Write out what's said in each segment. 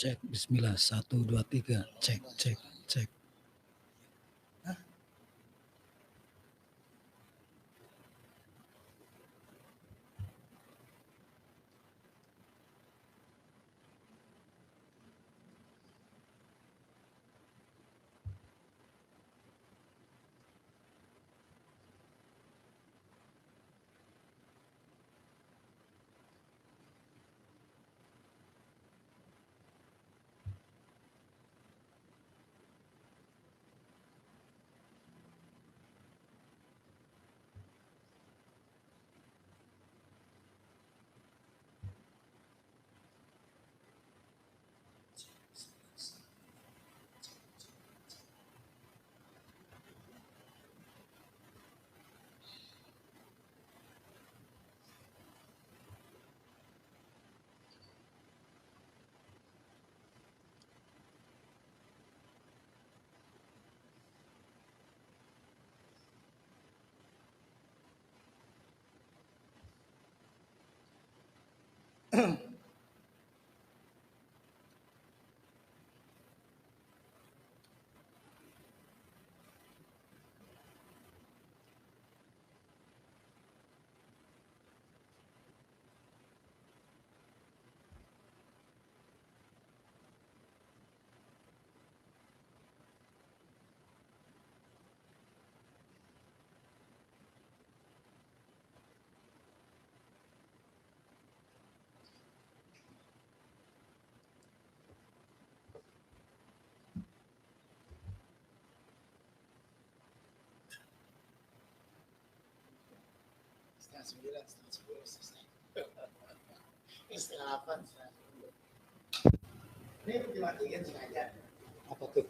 Cek, bismillah, 1, 2, 3, cek, cek, cek. Setengah 9, setengah 10 selesai. Ini setengah 8, setengah 10. Ini dimatikan sengaja. Apa tuh?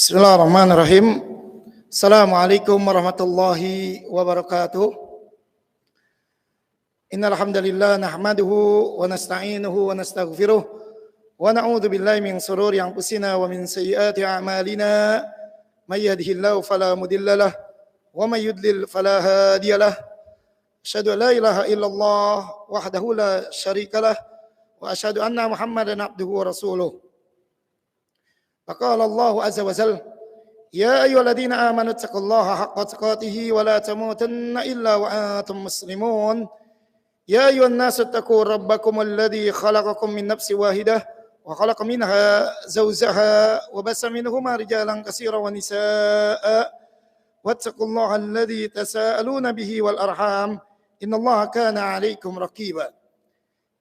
Bismillahirrahmanirrahim. Assalamualaikum warahmatullahi wabarakatuh. Innal hamdalillah nahmaduhu wa nasta'inuhu wa nastaghfiruh wa na'udzu billahi min shururi anfusina wa min sayyiati a'malina. May yahdihillahu fala mudilla lahu wa may yudlil fala hadiyalah. Asyhadu an la ilaha illallah wahdahu la syarikalah wa asyhadu anna Muhammadan abduhu wa rasuluh. Faqala Allah azza wa jalla ya ayyuhalladzina amanu taqullaha haqqa tuqatih wa la tamutunna illa wa antum muslimun. Ya ayyuhan nasu taqu rabbakumul ladzi khalaqakum min nafsin wahidah wa khalaqa minha zawjaha wa bassa minhuma rijalan katsiran wa nisaa'a wattaqullaha alladzi tasaaluna bihi wal arham innallaha kana 'alaikum raqiba.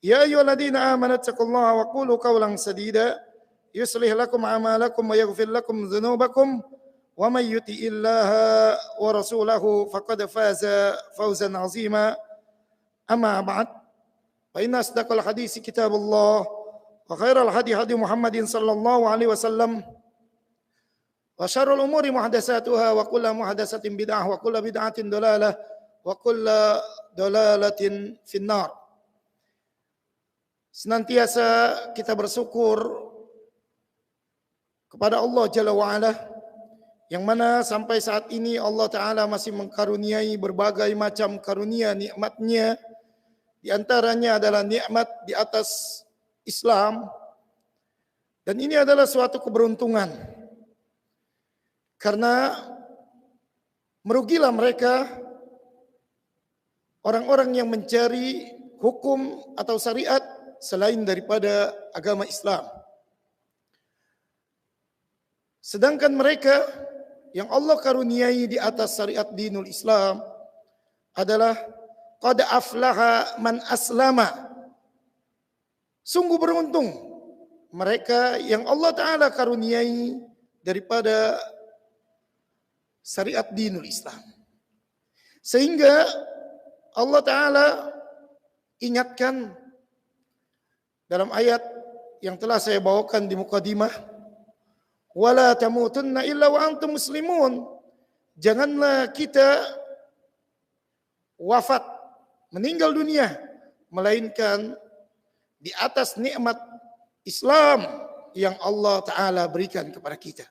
Ya ayyuhalladzina amanu taqullaha wa qulu qawlan sadida yuslih lakum a'malakum wa yaghfir lakum dzunubakum wa may yuti'illaha wa rasulahu faqad faza fawzan 'azima. Amma ba'd. Fa inna asdaqal hadisi kitabullah wa khairal hadi hadi Muhammadin sallallahu alaihi wasallam wa syarrul umuri muhdatsatuha wa kullu muhdatsatin bid'ah wa kullu bid'atin dalalah wa kullu dalalatin finnar. Senantiasa kita bersyukur kepada Allah Jalla wa'ala, yang mana sampai saat ini Allah Ta'ala masih mengkaruniai berbagai macam karunia nikmatnya. Di antaranya adalah nikmat di atas Islam. Dan ini adalah suatu keberuntungan. Karena merugilah mereka, orang-orang yang mencari hukum atau syariat selain daripada agama Islam. Sedangkan mereka yang Allah karuniai di atas syariat dinul Islam adalah qad aflaha man aslama. Sungguh beruntung mereka yang Allah Ta'ala karuniai daripada syariat dinul Islam. Sehingga Allah Ta'ala ingatkan dalam ayat yang telah saya bawakan di mukadimah, wala tamutunna illa wa antum muslimun. Janganlah kita wafat, meninggal dunia, melainkan di atas nikmat Islam yang Allah Ta'ala berikan kepada kita.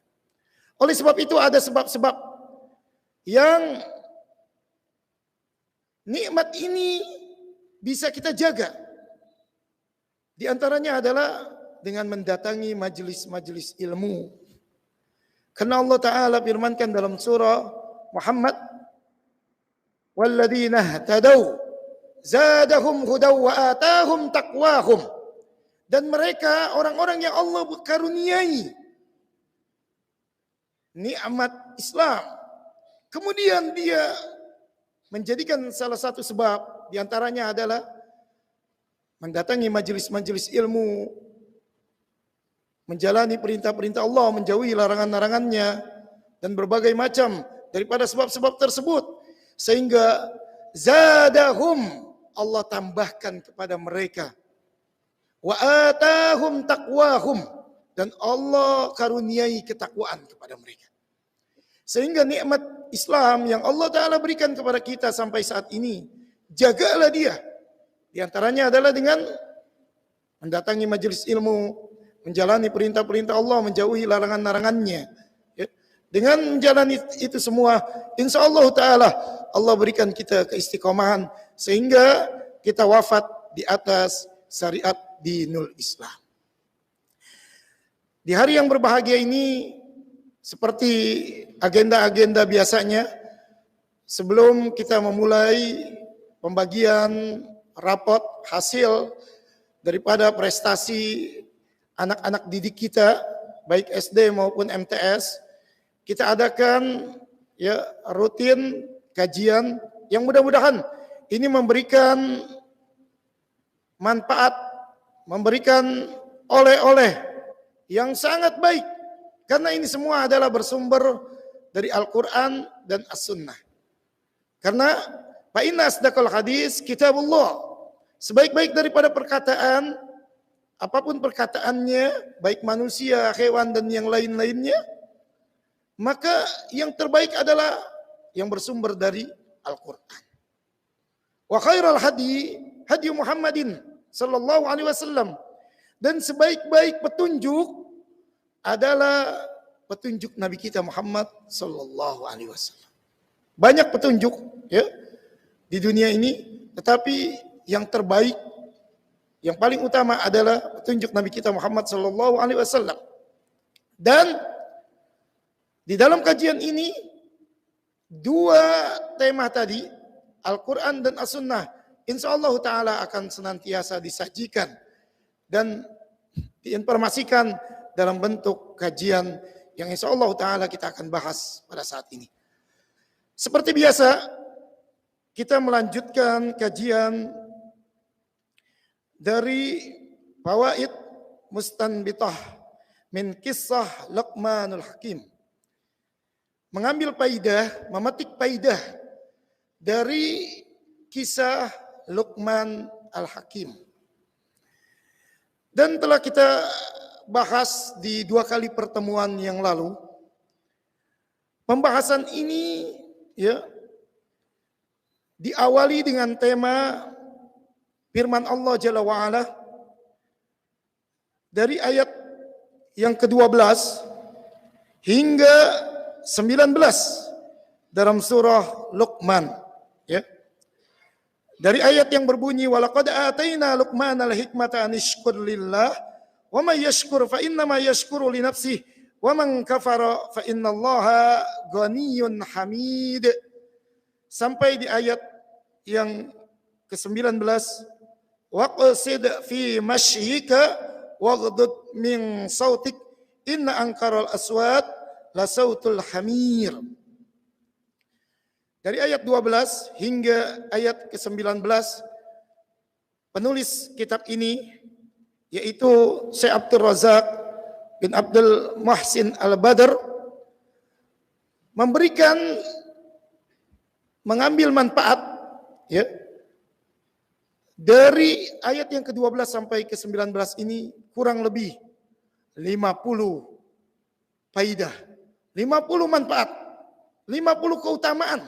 Oleh sebab itu ada sebab-sebab yang nikmat ini bisa kita jaga. Di antaranya adalah dengan mendatangi majelis-majelis ilmu. Karena Allah Ta'ala firmankan dalam surah Muhammad, walladzina tadau zadahum hudaw wa atahum taqwahum. Dan mereka orang-orang yang Allah karuniai nikmat Islam, kemudian dia menjadikan salah satu sebab di antaranya adalah mendatangi majelis-majelis ilmu, menjalani perintah-perintah Allah, menjauhi larangan-larangannya, dan berbagai macam daripada sebab-sebab tersebut. Sehingga zadahum, Allah tambahkan kepada mereka, wa atahum taqwahum, dan Allah karuniai ketakwaan kepada mereka. Sehingga nikmat Islam yang Allah Ta'ala berikan kepada kita sampai saat ini, jagalah dia. Di antaranya adalah dengan mendatangi majelis ilmu, menjalani perintah-perintah Allah, menjauhi larangan-larangannya. Ya. Dengan menjalani itu semua, insya Allah Ta'ala Allah berikan kita keistiqomahan sehingga kita wafat di atas syariat dinul Islam. Di hari yang berbahagia ini, seperti agenda-agenda biasanya, sebelum kita memulai pembagian rapot hasil daripada prestasi anak-anak didik kita, baik SD maupun MTS, kita adakan ya rutin kajian yang mudah-mudahan ini memberikan manfaat, memberikan oleh-oleh yang sangat baik, karena ini semua adalah bersumber dari Al-Quran dan As-Sunnah. Karena fa inna asdaqal hadis kitabullah. Sebaik-baik daripada perkataan, apapun perkataannya, baik manusia, hewan, dan yang lain-lainnya, maka yang terbaik adalah yang bersumber dari Al-Quran. Wa khairal hadi hadi Muhammadin sallallahu alaihi wasallam. Dan sebaik-baik petunjuk adalah petunjuk Nabi kita Muhammad sallallahu alaihi wasallam. Banyak petunjuk ya di dunia ini, tetapi yang terbaik, yang paling utama adalah petunjuk Nabi kita Muhammad sallallahu alaihi wasallam. Dan di dalam kajian ini dua tema tadi, Al-Quran dan As-Sunnah, insyaallah ta'ala akan senantiasa disajikan dan diinformasikan dalam bentuk kajian yang insyaallah ta'ala kita akan bahas pada saat ini. Seperti biasa, kita melanjutkan kajian dari fawaid mustanbitah min kisah Luqmanul Hakim. Mengambil faidah, memetik faidah dari kisah Luqman Al-Hakim. Dan telah kita bahas di 2 kali pertemuan yang lalu. Pembahasan ini diawali dengan tema firman Allah Jalla wa'ala dari ayat yang ke-12 hingga 19 dalam surah Luqman. Dari ayat yang berbunyi walaqad ataina Luqmanal hikmata an yashkur lillah wa may yashkur fa innama yashkuru li nafsihi wa man kafara fa innallaha ghaniyyun hamid. Sampai di ayat yang ke-19 waqsid fi mashyika waghdud min sautik inna ankaral aswat la sautul hamir. Dari ayat 12 hingga ayat ke-19 penulis kitab ini yaitu Syekh Abdul Razak bin Abdul Muhsin Al-Badr mengambil manfaat dari ayat yang ke-12 sampai ke-19 ini kurang lebih 50 faidah, 50 manfaat, 50 keutamaan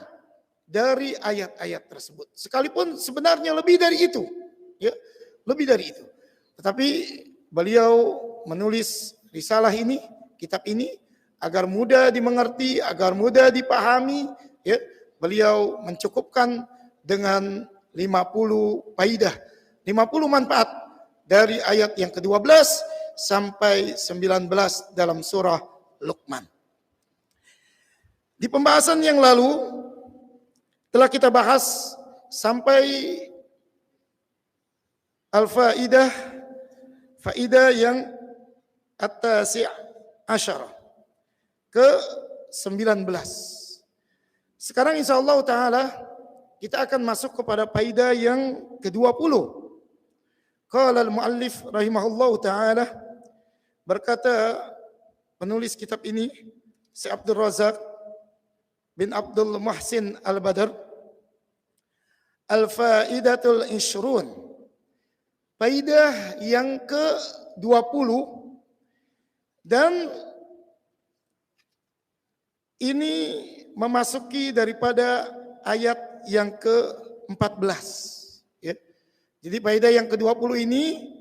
dari ayat-ayat tersebut. Sekalipun sebenarnya lebih dari itu, lebih dari itu. Tetapi beliau menulis risalah ini, kitab ini agar mudah dimengerti, agar mudah dipahami. Beliau mencukupkan dengan 50 faidah, 50 manfaat dari ayat yang ke-12 sampai 19 dalam surah Luqman. Di pembahasan yang lalu telah kita bahas sampai al-faidah, faidah yang at-tasi' asyarah ke-19. Sekarang insyaallah taala kita akan masuk kepada faidah yang ke-20. Qala al-muallif rahimahullahu taala, berkata penulis kitab ini Syekh Abdul Razak bin Abdul Muhsin Al-Badr, al-faidatul ishrun, faidah yang ke-20, dan ini memasuki daripada ayat yang ke-14. Jadi faidah yang ke-20 ini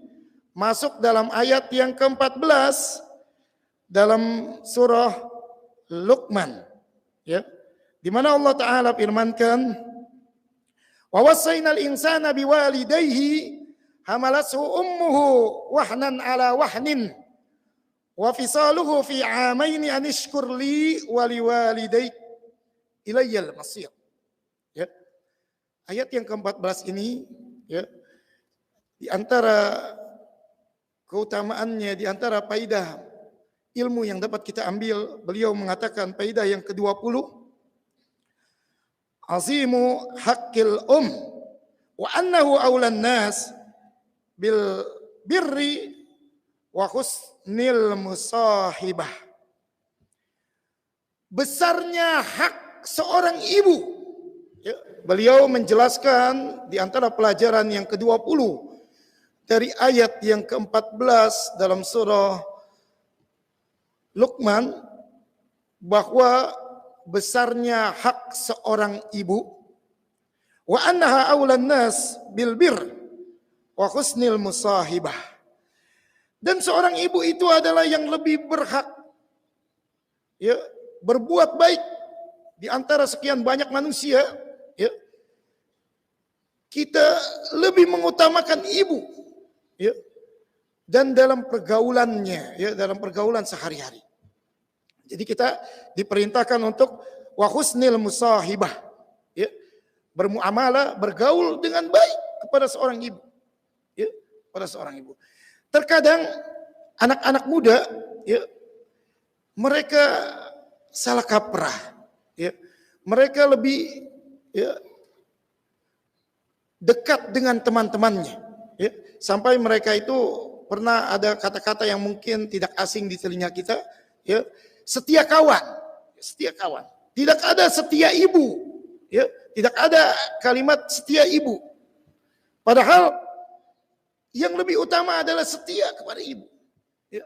masuk dalam ayat yang ke-14 dalam surah Luqman. Di mana Allah Ta'ala firmankan, wa wassaynal insana biwalidayhi hamalathu ummuhu wahnan ala wahnin wa fisaluhu fi amaini an ishkur li wa liwalidayk ilayyal masir. Ayat yang ke-14 ini di antara keutamaannya, di antara faidah ilmu yang dapat kita ambil, beliau mengatakan faidah yang ke-20, azimu haqqil wa annahu aulan nas bil birri wa husnil musahibah. Besarnya hak seorang ibu. Beliau menjelaskan di antara pelajaran yang ke-20 dari ayat yang ke-14 dalam surah Luqman, bahwa besarnya hak seorang ibu, wa annaha aulan nas bil bir wa husnil musahibah, dan seorang ibu itu adalah yang lebih berhak berbuat baik di antara sekian banyak manusia. Kita lebih mengutamakan ibu dan dalam pergaulannya, dalam pergaulan sehari-hari. Jadi kita diperintahkan untuk wa husnil musahibah, bermuamalah, bergaul dengan baik kepada seorang ibu, kepada seorang ibu. Terkadang anak-anak muda, mereka salah kaprah, mereka lebih dekat dengan teman-temannya, Ya, sampai mereka itu pernah ada kata-kata yang mungkin tidak asing di telinga kita, ya, setia kawan, setia kawan. Tidak ada setia ibu, ya, tidak ada kalimat setia ibu. Padahal yang lebih utama adalah setia kepada ibu. Ya.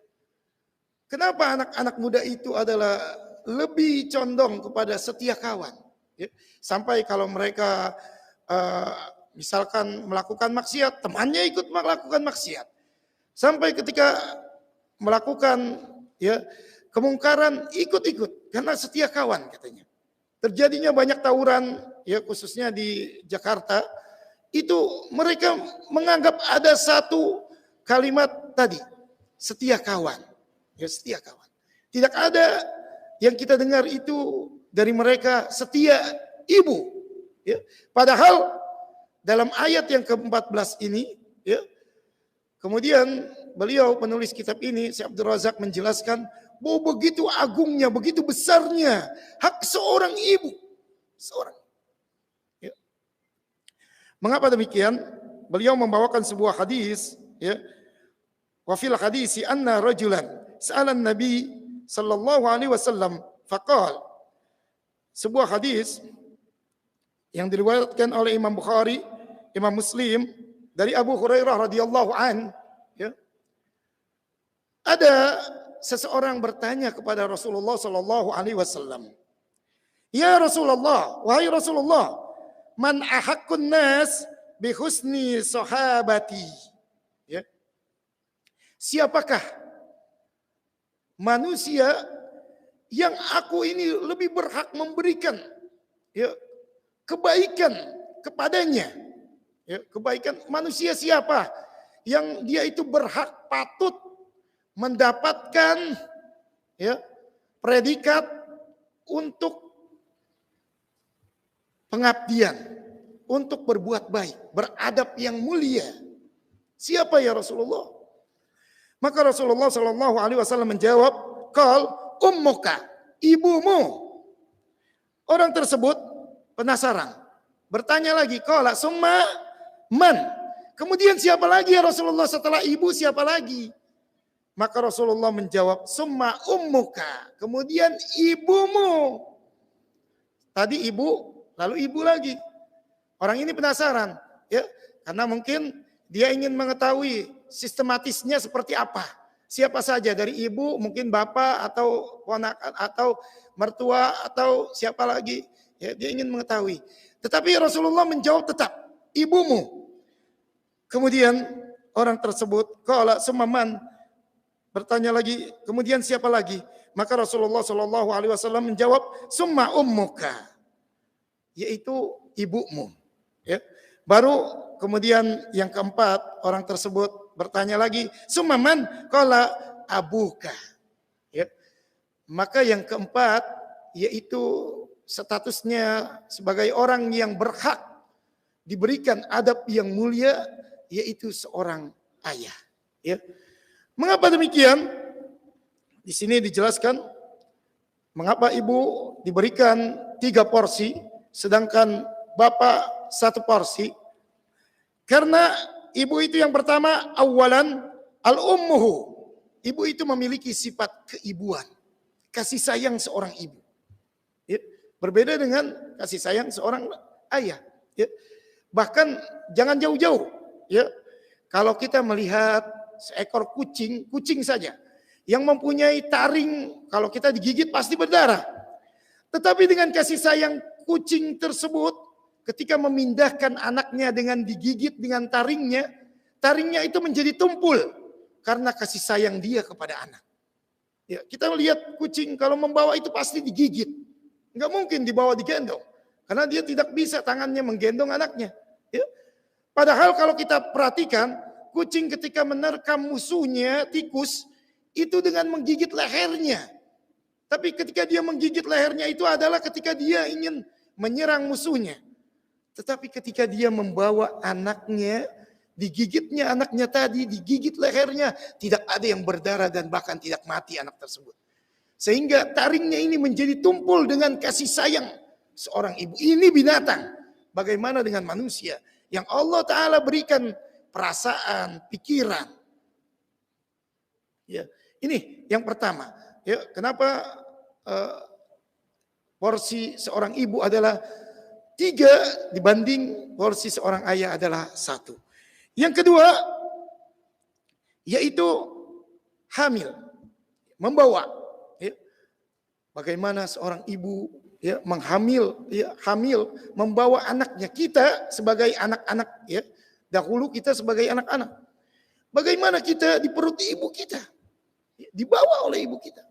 Kenapa anak-anak muda itu adalah lebih condong kepada setia kawan? Ya. Sampai kalau mereka misalkan melakukan maksiat, temannya ikut melakukan maksiat. Sampai ketika melakukan ya kemungkaran ikut-ikut karena setia kawan katanya. Terjadinya banyak tawuran ya khususnya di Jakarta, itu mereka menganggap ada satu kalimat tadi, setia kawan. Ya setia kawan. Tidak ada yang kita dengar itu dari mereka setia ibu. Ya. Padahal dalam ayat yang ke-14 ini, ya, kemudian beliau penulis kitab ini, Syekh Abdul Razak menjelaskan bahwa begitu agungnya, begitu besarnya hak seorang ibu. Seorang. Ya. Mengapa demikian? Beliau membawakan sebuah hadis, ya. Wa fil hadisi anna rajulan sa'alan Nabi sallallahu alaihi wasallam faqal. Sebuah hadis yang diriwayatkan oleh Imam Bukhari, Imam Muslim dari Abu Hurairah radhiyallahu an, ya. Ada seseorang bertanya kepada Rasulullah sallallahu alaihi wasallam, "Ya Rasulullah, wahai Rasulullah, man ahaqqun nas bi husni sahabati?" Ya. Siapakah manusia yang aku ini lebih berhak memberikan ya kebaikan kepadanya? Ya, kebaikan manusia siapa yang dia itu berhak patut mendapatkan ya predikat untuk pengabdian, untuk berbuat baik, beradab yang mulia. Siapa ya Rasulullah? Maka Rasulullah Shallallahu Alaihi Wasallam menjawab, "Qal ummuka, ibumu." Orang tersebut penasaran, bertanya lagi, "Qala summa man?" Kemudian siapa lagi ya Rasulullah setelah ibu siapa lagi? Maka Rasulullah menjawab, "Summa ummuka." Kemudian ibumu. Tadi ibu, lalu ibu lagi. Orang ini penasaran, ya, karena mungkin dia ingin mengetahui sistematisnya seperti apa. Siapa saja dari ibu, mungkin bapak atau ponakan atau mertua atau siapa lagi, ya, dia ingin mengetahui. Tetapi Rasulullah menjawab tetap, "Ibumu." Kemudian orang tersebut, qala summan, bertanya lagi, kemudian siapa lagi? Maka Rasulullah Shallallahu Alaihi Wasallam menjawab, "Summa ummuka," yaitu ibumu. Ya. Baru kemudian yang keempat orang tersebut bertanya lagi, "Summa man?" Qala abuka. Ya. Maka yang keempat yaitu statusnya sebagai orang yang berhak diberikan adab yang mulia, yaitu seorang ayah. Ya. Mengapa demikian? Di sini dijelaskan mengapa ibu diberikan 3 porsi, sedangkan bapak 1 porsi. Karena ibu itu yang pertama, awalan al-ummuhu. Ibu itu memiliki sifat keibuan, kasih sayang seorang ibu. Ya. Berbeda dengan kasih sayang seorang ayah. Ya. Bahkan jangan jauh-jauh. Ya, kalau kita melihat seekor kucing, kucing saja yang mempunyai taring, kalau kita digigit pasti berdarah. Tetapi dengan kasih sayang kucing tersebut, ketika memindahkan anaknya dengan digigit dengan taringnya, taringnya itu menjadi tumpul karena kasih sayang dia kepada anak. Ya, kita lihat kucing kalau membawa itu pasti digigit, nggak mungkin dibawa digendong, karena dia tidak bisa tangannya menggendong anaknya. Ya. Padahal kalau kita perhatikan, kucing ketika menerkam musuhnya, tikus, itu dengan menggigit lehernya. Tapi ketika dia menggigit lehernya itu adalah ketika dia ingin menyerang musuhnya. Tetapi ketika dia membawa anaknya, digigitnya anaknya tadi, digigit lehernya, tidak ada yang berdarah dan bahkan tidak mati anak tersebut. Sehingga taringnya ini menjadi tumpul dengan kasih sayang seorang ibu. Ini binatang. Bagaimana dengan manusia? Yang Allah Ta'ala berikan perasaan, pikiran. Ya, ini yang pertama. Ya, kenapa porsi seorang ibu adalah 3 dibanding porsi seorang ayah adalah 1. Yang kedua, yaitu hamil, membawa. Ya, bagaimana seorang ibu ya hamil membawa anaknya. Kita sebagai anak-anak ya, dahulu kita sebagai anak-anak. Bagaimana kita di perut ibu kita? Ya, dibawa oleh ibu kita.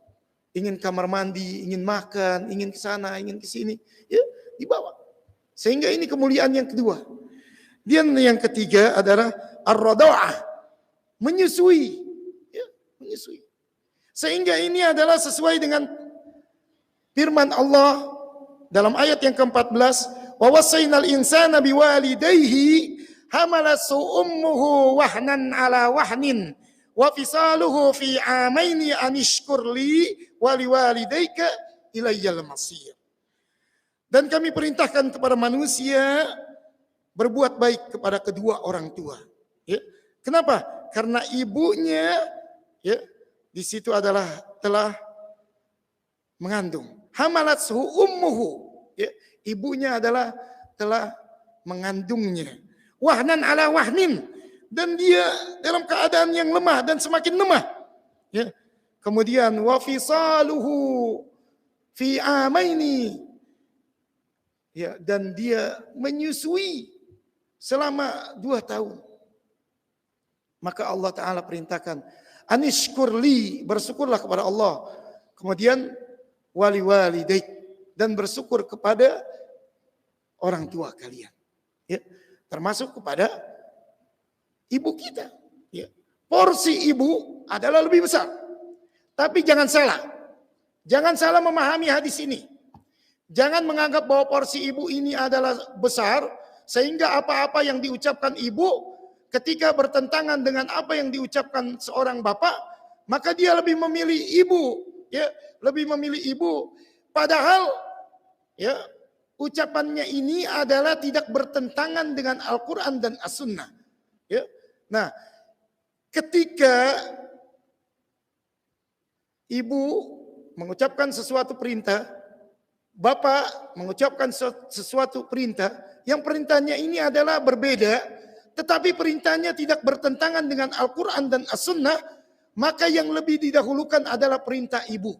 Ingin kamar mandi, ingin makan, ingin ke sana, ingin ke sini, ya, dibawa. Sehingga ini kemuliaan yang kedua. Dan yang ketiga adalah ar-radha'ah, menyusui, ya, menyusui. Sehingga ini adalah sesuai dengan firman Allah dalam ayat yang ke-14, wa wassaynal insana biwalidayhi hamalathu ummuhu wahnan ala wahnin wa fisaluhu fi amaini anishkur li wa liwalidayka ilayyal masir. Dan kami perintahkan kepada manusia berbuat baik kepada kedua orang tua. Ya. Kenapa? Karena ibunya ya di situ adalah telah mengandung. Hamalathu ummuhu, ya, ibunya adalah telah mengandungnya. Wahnan ala wahnin, dan dia dalam keadaan yang lemah dan semakin lemah. Ya. Kemudian wa fisaluhu fi amaini, ya, dan dia menyusui selama 2 tahun. Maka Allah Ta'ala perintahkan, anishkurli, bersyukurlah kepada Allah. Kemudian wali walidaik, dan bersyukur kepada orang tua kalian. Ya, termasuk kepada ibu kita. Ya. Porsi ibu adalah lebih besar. Tapi jangan salah. Jangan salah memahami hadis ini. Jangan menganggap bahwa porsi ibu ini adalah besar, sehingga apa-apa yang diucapkan ibu ketika bertentangan dengan apa yang diucapkan seorang bapak, maka dia lebih memilih ibu, ya, lebih memilih ibu. Padahal ya, ucapannya ini adalah tidak bertentangan dengan Al-Quran dan As-Sunnah. Ya. Nah, ketika ibu mengucapkan sesuatu perintah, bapak mengucapkan sesuatu perintah, yang perintahnya ini adalah berbeda, tetapi perintahnya tidak bertentangan dengan Al-Quran dan As-Sunnah, maka yang lebih didahulukan adalah perintah ibu,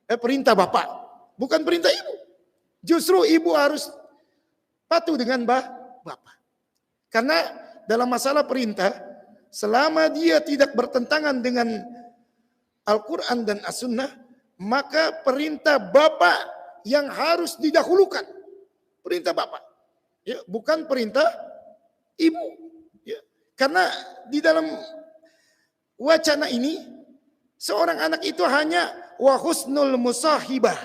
perintah bapak, bukan perintah ibu. Justru ibu harus patuh dengan bapak. Karena dalam masalah perintah, selama dia tidak bertentangan dengan Al-Quran dan As-Sunnah, maka perintah bapak yang harus didahulukan. Perintah bapak, ya, bukan perintah ibu. Ya. Karena di dalam wacana ini, seorang anak itu hanya wa husnul musahibah.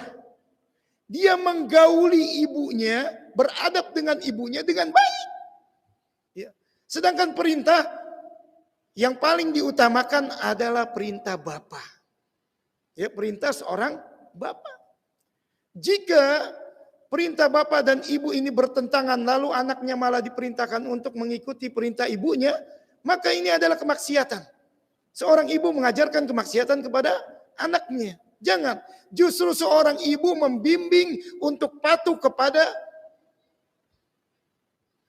Dia menggauli ibunya, beradab dengan ibunya dengan baik. Ya. Sedangkan perintah yang paling diutamakan adalah perintah bapak. Ya, perintah seorang bapak. Jika perintah bapak dan ibu ini bertentangan, lalu anaknya malah diperintahkan untuk mengikuti perintah ibunya, maka ini adalah kemaksiatan. Seorang ibu mengajarkan kemaksiatan kepada anaknya. Jangan. Justru seorang ibu membimbing untuk patuh kepada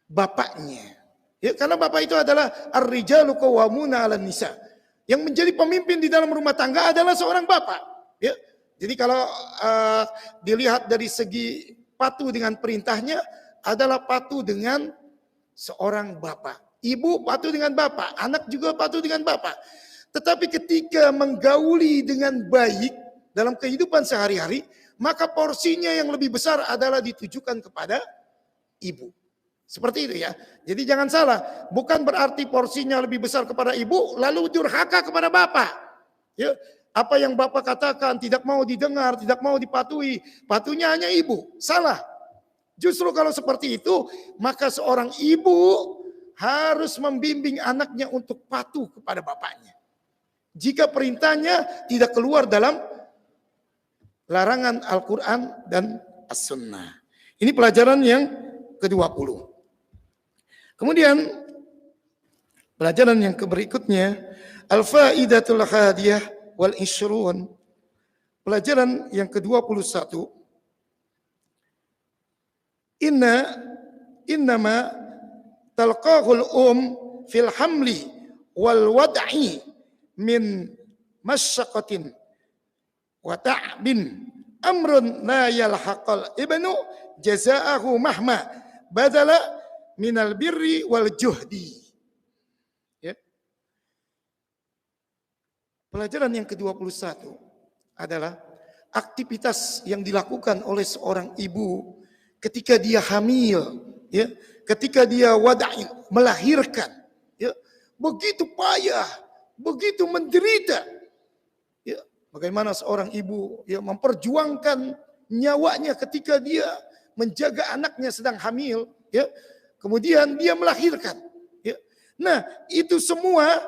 bapaknya. Ya, karena bapak itu adalah ar-rijalu qawwamuna 'alan nisa. Yang menjadi pemimpin di dalam rumah tangga adalah seorang bapak. Ya. Jadi kalau dilihat dari segi patuh dengan perintahnya, adalah patuh dengan seorang bapak. Ibu patuh dengan bapak, anak juga patuh dengan bapak. Tetapi ketika menggauli dengan baik dalam kehidupan sehari-hari, maka porsinya yang lebih besar adalah ditujukan kepada ibu. Seperti itu ya. Jadi jangan salah, bukan berarti porsinya lebih besar kepada ibu, lalu durhaka kepada bapak. Ya, apa yang bapak katakan tidak mau didengar, tidak mau dipatuhi, patuhnya hanya ibu. Salah. Justru kalau seperti itu, maka seorang ibu harus membimbing anaknya untuk patuh kepada bapaknya. Jika perintahnya tidak keluar dalam larangan Al-Quran dan As-Sunnah. Ini pelajaran yang ke-20. Kemudian Pelajaran yang berikutnya, al-faidatul hadiyah wal ishrun. Pelajaran yang ke-21, innama talqahul fil hamli wal wad'i min masyaqqatin wa ta'bin amrun la yalhaqal ibnu jazaahu mahma badala minal birri wal juhdi. Ya. Pelajaran yang ke-21 adalah aktivitas yang dilakukan oleh seorang ibu ketika dia hamil, ya, ketika dia wada'in, melahirkan, ya, begitu payah, begitu menderita. Ya, bagaimana seorang ibu ya memperjuangkan nyawanya ketika dia menjaga anaknya sedang hamil, ya, kemudian dia melahirkan. Ya. Nah, itu semua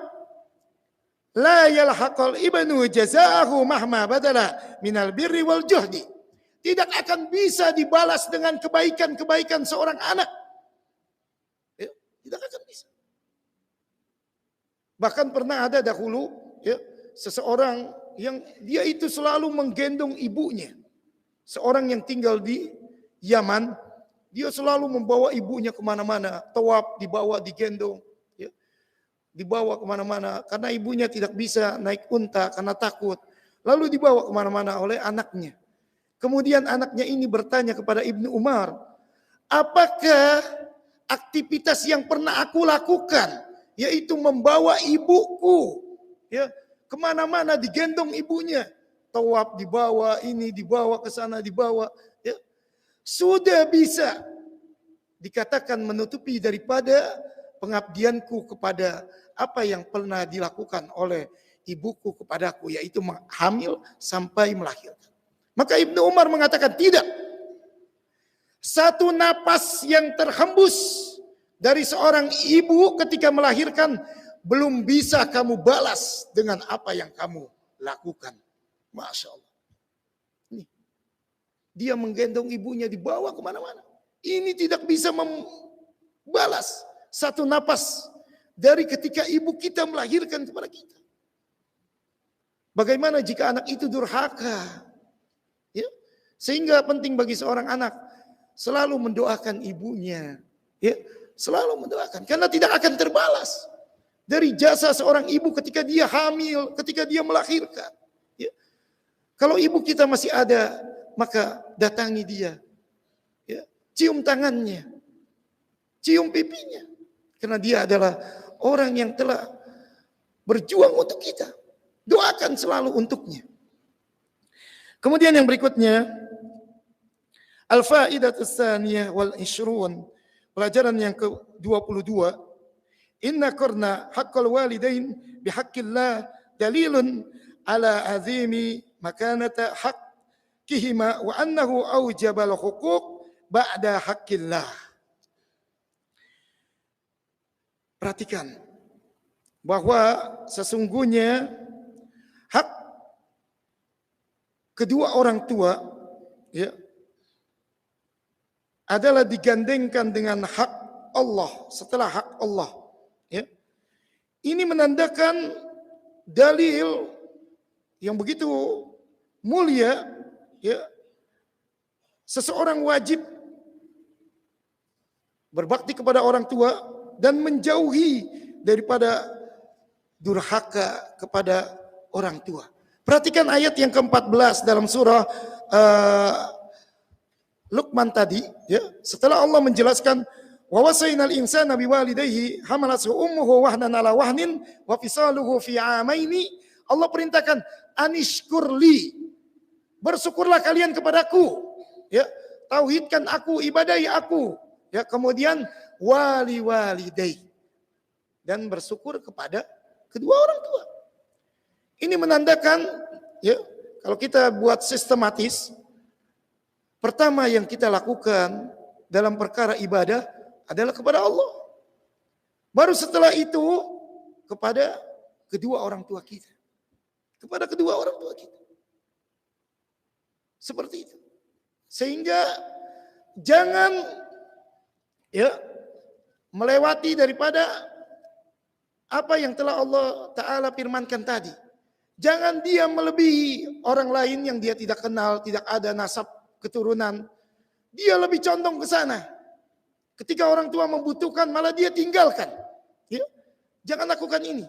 la yalhaqal ibnu jazaahu mahma badala minal birri wal juhdi. Tidak akan bisa dibalas dengan kebaikan-kebaikan seorang anak. Ya, tidak akan bisa. Bahkan pernah ada dahulu, ya, seseorang yang dia itu selalu menggendong ibunya. Seorang yang tinggal di Yaman, dia selalu membawa ibunya kemana-mana. Tawaf dibawa, digendong. Ya, dibawa kemana-mana. Karena ibunya tidak bisa naik unta karena takut. Lalu dibawa kemana-mana oleh anaknya. Kemudian anaknya ini bertanya kepada Ibnu Umar, apakah aktivitas yang pernah aku lakukan, yaitu membawa ibuku, ya, kemana-mana digendong ibunya, tawaf dibawa, ini dibawa ke sana dibawa, ya, sudah bisa dikatakan menutupi daripada pengabdianku kepada apa yang pernah dilakukan oleh ibuku kepadaku, yaitu hamil sampai melahirkan. Maka Ibnu Umar mengatakan tidak. Satu napas yang terhembus dari seorang ibu ketika melahirkan belum bisa kamu balas dengan apa yang kamu lakukan. Masya Allah. Ini. Dia menggendong ibunya dibawa kemana-mana. Ini tidak bisa membalas satu napas dari ketika ibu kita melahirkan kepada kita. Bagaimana jika anak itu durhaka? Ya, sehingga penting bagi seorang anak selalu mendoakan ibunya, ya, selalu mendoakan karena tidak akan terbalas dari jasa seorang ibu ketika dia hamil, ketika dia melahirkan. Ya. Kalau ibu kita masih ada, maka datangi dia, ya, cium tangannya, cium pipinya, karena dia adalah orang yang telah berjuang untuk kita. Doakan selalu untuknya. Kemudian yang berikutnya, al-faidatus tsaniyah wal ishrun. Pelajaran yang ke-22, inna qarna haqqal walidain bihaqqillah dalilun ala azimi makanata haqqihima wa annahu aujabal huquq ba'da haqqillah. Perhatikan bahwa sesungguhnya hak kedua orang tua, ya, adalah digandengkan dengan hak Allah setelah hak Allah. Ya. Ini menandakan dalil yang begitu mulia. Ya. Seseorang wajib berbakti kepada orang tua dan menjauhi daripada durhaka kepada orang tua. Perhatikan ayat yang ke-14 dalam surah Luqman tadi, ya. Setelah Allah menjelaskan wa wasainal insana biwalidayhi hamalathu ummuhu wahnan ala wahnin wa fisaluhu fi amaini, Allah perintahkan anishkurli, bersyukurlah kalian kepadaku, ya, tauhidkan aku, ibadahi aku, ya, kemudian waliday, dan bersyukur kepada kedua orang tua. Ini menandakan, ya, kalau kita buat sistematis, pertama yang kita lakukan dalam perkara ibadah adalah kepada Allah. Baru setelah itu kepada kedua orang tua kita. Kepada kedua orang tua kita. Seperti itu. Sehingga jangan, ya, melewati daripada apa yang telah Allah Ta'ala firmankan tadi. Jangan dia melebihi orang lain yang dia tidak kenal, tidak ada nasab keturunan. Dia lebih condong ke sana. Ketika orang tua membutuhkan malah dia tinggalkan. Ya. Jangan lakukan ini.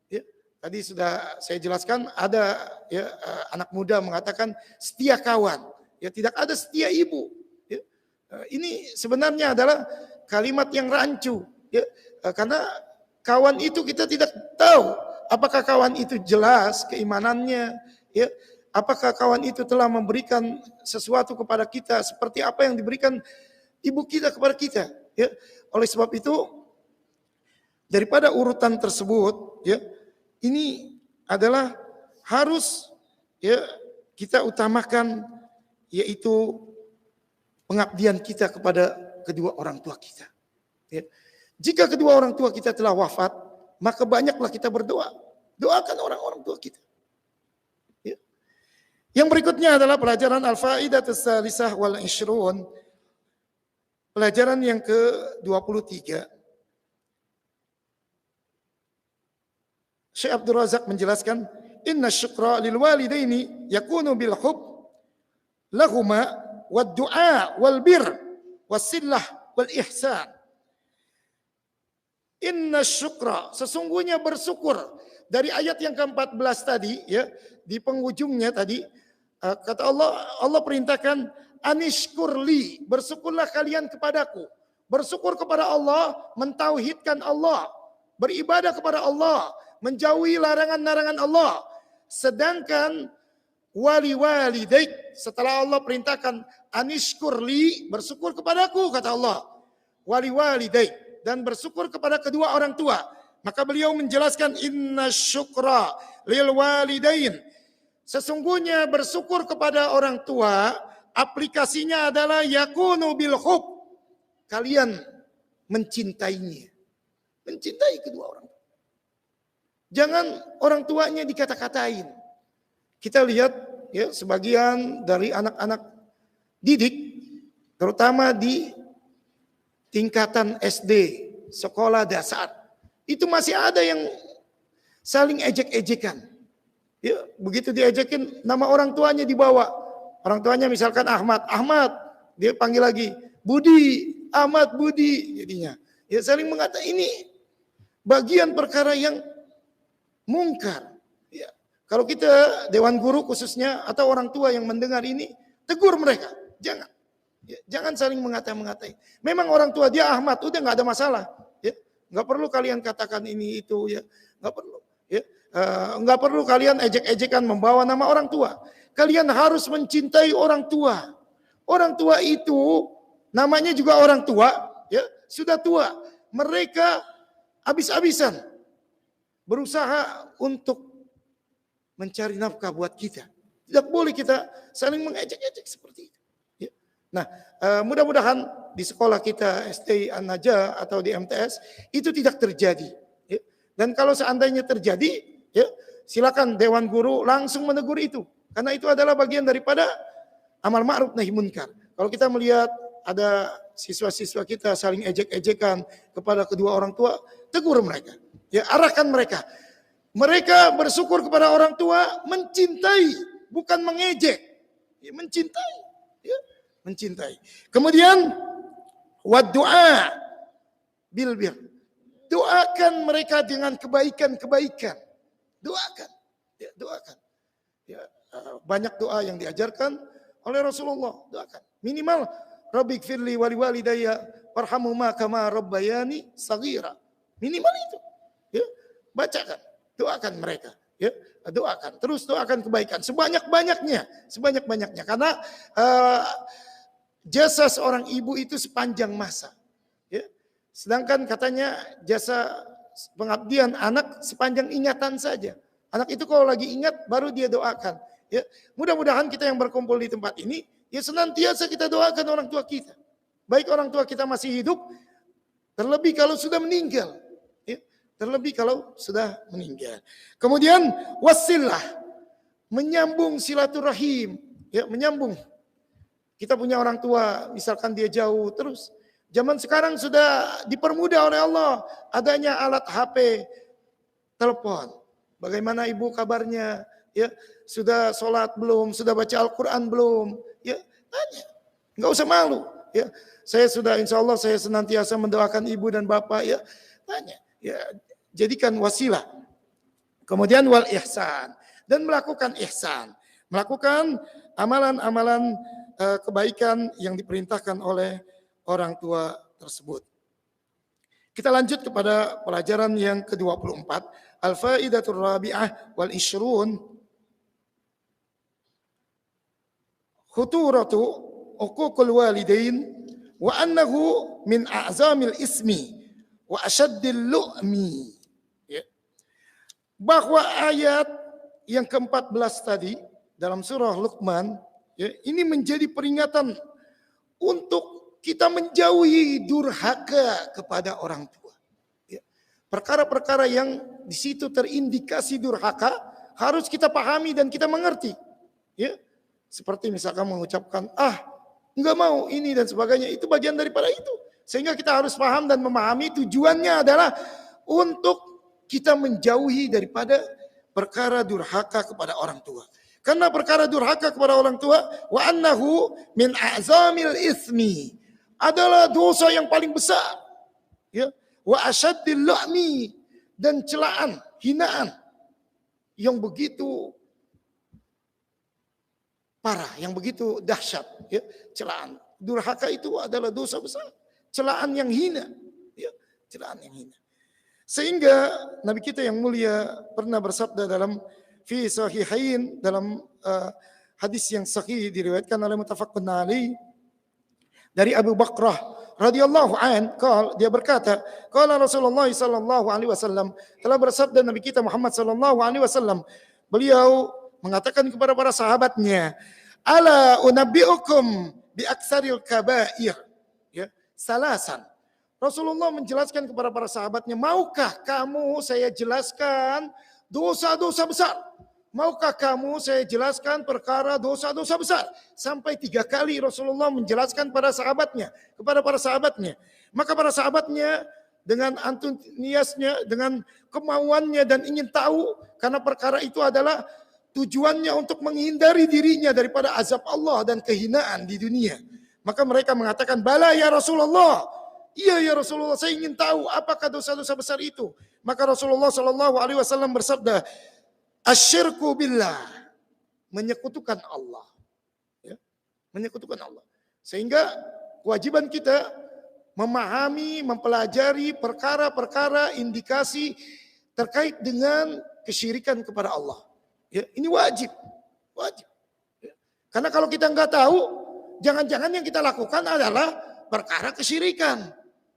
Ya. Tadi sudah saya jelaskan ada ya, anak muda mengatakan setia kawan. Ya, tidak ada setia ibu. Ya. Ini sebenarnya adalah kalimat yang rancu. Ya. Karena kawan itu kita tidak tahu apakah kawan itu jelas keimanannya. Ya. Apakah kawan itu telah memberikan sesuatu kepada kita seperti apa yang diberikan ibu kita kepada kita. Ya. Oleh sebab itu daripada urutan tersebut, ya, ini adalah harus ya kita utamakan yaitu pengabdian kita kepada kedua orang tua kita. Ya. Jika kedua orang tua kita telah wafat, maka banyaklah kita berdoa. Doakan orang-orang tua kita. Ya. Yang berikutnya adalah pelajaran al-faidatus salisah wal ishrun. Pelajaran yang ke-23. Syekh Abdul Razak menjelaskan, inna syukra lil walidaini yakunu bil hub lahuma wad du'a wal bir wasillah wal ihsan. Inna syukra, sesungguhnya bersyukur. Dari ayat yang ke-14 tadi, ya, di penghujungnya tadi, kata Allah perintahkan, anishkurli, bersyukurlah kalian kepadaku. Bersyukur kepada Allah, mentauhidkan Allah, beribadah kepada Allah, menjauhi larangan-larangan Allah. Sedangkan wali-walidaik, setelah Allah perintahkan anishkurli, bersyukur kepadaku, kata Allah. Wali-walidaik, dan bersyukur kepada kedua orang tua. Maka beliau menjelaskan inna syukra lil walidain. Sesungguhnya bersyukur kepada orang tua, aplikasinya adalah yakunu bil hub. Kalian mencintainya. Mencintai kedua orang tua. Jangan orang tuanya dikata-katain. Kita lihat ya sebagian dari anak-anak didik, terutama di tingkatan SD, sekolah dasar. Itu masih ada yang saling ejek-ejekan. Ya, begitu diejekin, nama orang tuanya dibawa. Orang tuanya misalkan Ahmad, dia panggil lagi Budi, Ahmad, Budi, jadinya. Ya saling mengatakan ini bagian perkara yang mungkar. Ya, kalau kita dewan guru khususnya atau orang tua yang mendengar ini, tegur mereka, jangan. Ya, jangan saling mengatai-mengatai. Memang orang tua dia Ahmad, udah nggak ada masalah. Ya, nggak perlu kalian katakan ini itu, ya, nggak perlu. Ya, nggak perlu kalian ejek-ejekan membawa nama orang tua. Kalian harus mencintai orang tua. Orang tua itu namanya juga orang tua, ya, sudah tua. Mereka habis-habisan berusaha untuk mencari nafkah buat kita. Tidak boleh kita saling mengejek-ejek seperti itu. Ya. Nah, mudah-mudahan di sekolah kita SD An-Najah atau di MTS itu tidak terjadi. Ya. Dan kalau seandainya terjadi, ya, silakan dewan guru langsung menegur itu. Karena itu adalah bagian daripada amal ma'ruf nahi munkar. Kalau kita melihat ada siswa-siswa kita saling ejek-ejekan kepada kedua orang tua, tegur mereka. Ya, arahkan mereka. Mereka bersyukur kepada orang tua, mencintai, bukan mengejek. Ya, mencintai. Ya, mencintai. Kemudian, wad-du'a bil bir. Doakan mereka dengan kebaikan-kebaikan. Doakan. Ya, doakan. Ya, banyak doa yang diajarkan oleh Rasulullah. Doakan. Minimal, Rabbighfirli wali walidayya warhamhuma kama rabbayani saghira. Minimal itu. Ya, bacakan, doakan mereka. Ya, doakan. Terus doakan kebaikan sebanyak-banyaknya, sebanyak-banyaknya. Karena jasa seorang ibu itu sepanjang masa. Ya. Sedangkan katanya jasa pengabdian anak sepanjang ingatan saja. Anak itu kalau lagi ingat baru dia doakan. Ya, mudah-mudahan kita yang berkumpul di tempat ini, ya senantiasa kita doakan orang tua kita. Baik orang tua kita masih hidup, terlebih kalau sudah meninggal. Ya, terlebih kalau sudah meninggal. Kemudian wasilah, menyambung silaturahim. Ya, menyambung. Kita punya orang tua, misalkan dia jauh terus. Zaman sekarang sudah dipermudah oleh Allah. Adanya alat HP, telepon. Bagaimana ibu kabarnya? Ya, sudah sholat belum? Sudah baca Al-Quran belum? Ya, tanya. Enggak usah malu. Ya, saya sudah, insya Allah saya senantiasa mendoakan ibu dan bapak. Ya, tanya. Ya, jadikan wasilah. Kemudian wal ihsan, dan melakukan ihsan, melakukan amalan-amalan kebaikan yang diperintahkan oleh orang tua tersebut. Kita lanjut kepada pelajaran yang ke-24, al-faidatur rabi'ah wal ishrun, khuturatu uququl walidain wa annahu min a'zamil ismi wa asyaddil lu'mi. Ya. Bahwa ayat yang ke-14 tadi dalam surah Luqman, ya, ini menjadi peringatan untuk kita menjauhi durhaka kepada orang tua. Ya. Perkara-perkara yang di situ terindikasi durhaka harus kita pahami dan kita mengerti. Ya. Seperti misalkan mengucapkan, enggak mau ini dan sebagainya, itu bagian daripada itu. Sehingga kita harus paham dan memahami tujuannya adalah untuk kita menjauhi daripada perkara durhaka kepada orang tua. Karena perkara durhaka kepada orang tua, wa annahu min a'zamil ismi, adalah dosa yang paling besar. Ya, wa asyaddil la'mi, dan celaan, hinaan yang begitu parah, yang begitu dahsyat. Ya, celaan. Durhaka itu adalah dosa besar. Celaan yang hina. Ya, celaan yang hina. Sehingga Nabi kita yang mulia pernah bersabda dalam fi sahihain, dalam hadis yang sahih diriwayatkan oleh muttafaqun alaih dari Abu Bakrah radhiyallahu an, dia berkata, qala Rasulullah sallallahu alaihi wasallam, telah bersabda Nabi kita Muhammad sallallahu alaihi wasallam, beliau mengatakan kepada para sahabatnya, ala unabbiukum bi aktsaril kabair, ya, salasan. Rasulullah menjelaskan kepada para sahabatnya, maukah kamu saya jelaskan dosa-dosa besar? Maukah kamu saya jelaskan perkara dosa-dosa besar? Sampai 3 kali Rasulullah menjelaskan kepada para sahabatnya. Maka para sahabatnya dengan antusiasnya, dengan kemauannya dan ingin tahu, karena perkara itu adalah tujuannya untuk menghindari dirinya daripada azab Allah dan kehinaan di dunia. Maka mereka mengatakan, bala ya Rasulullah. Iya ya Rasulullah, saya ingin tahu apakah dosa-dosa besar itu. Maka Rasulullah Shallallahu Alaihi Wasallam bersabda, asyirku billah, menyekutukan Allah, ya, menyekutukan Allah. Sehingga kewajiban kita memahami, mempelajari perkara-perkara indikasi terkait dengan kesyirikan kepada Allah. Ya, ini wajib. Ya. Karena kalau kita nggak tahu, jangan-jangan yang kita lakukan adalah perkara kesyirikan.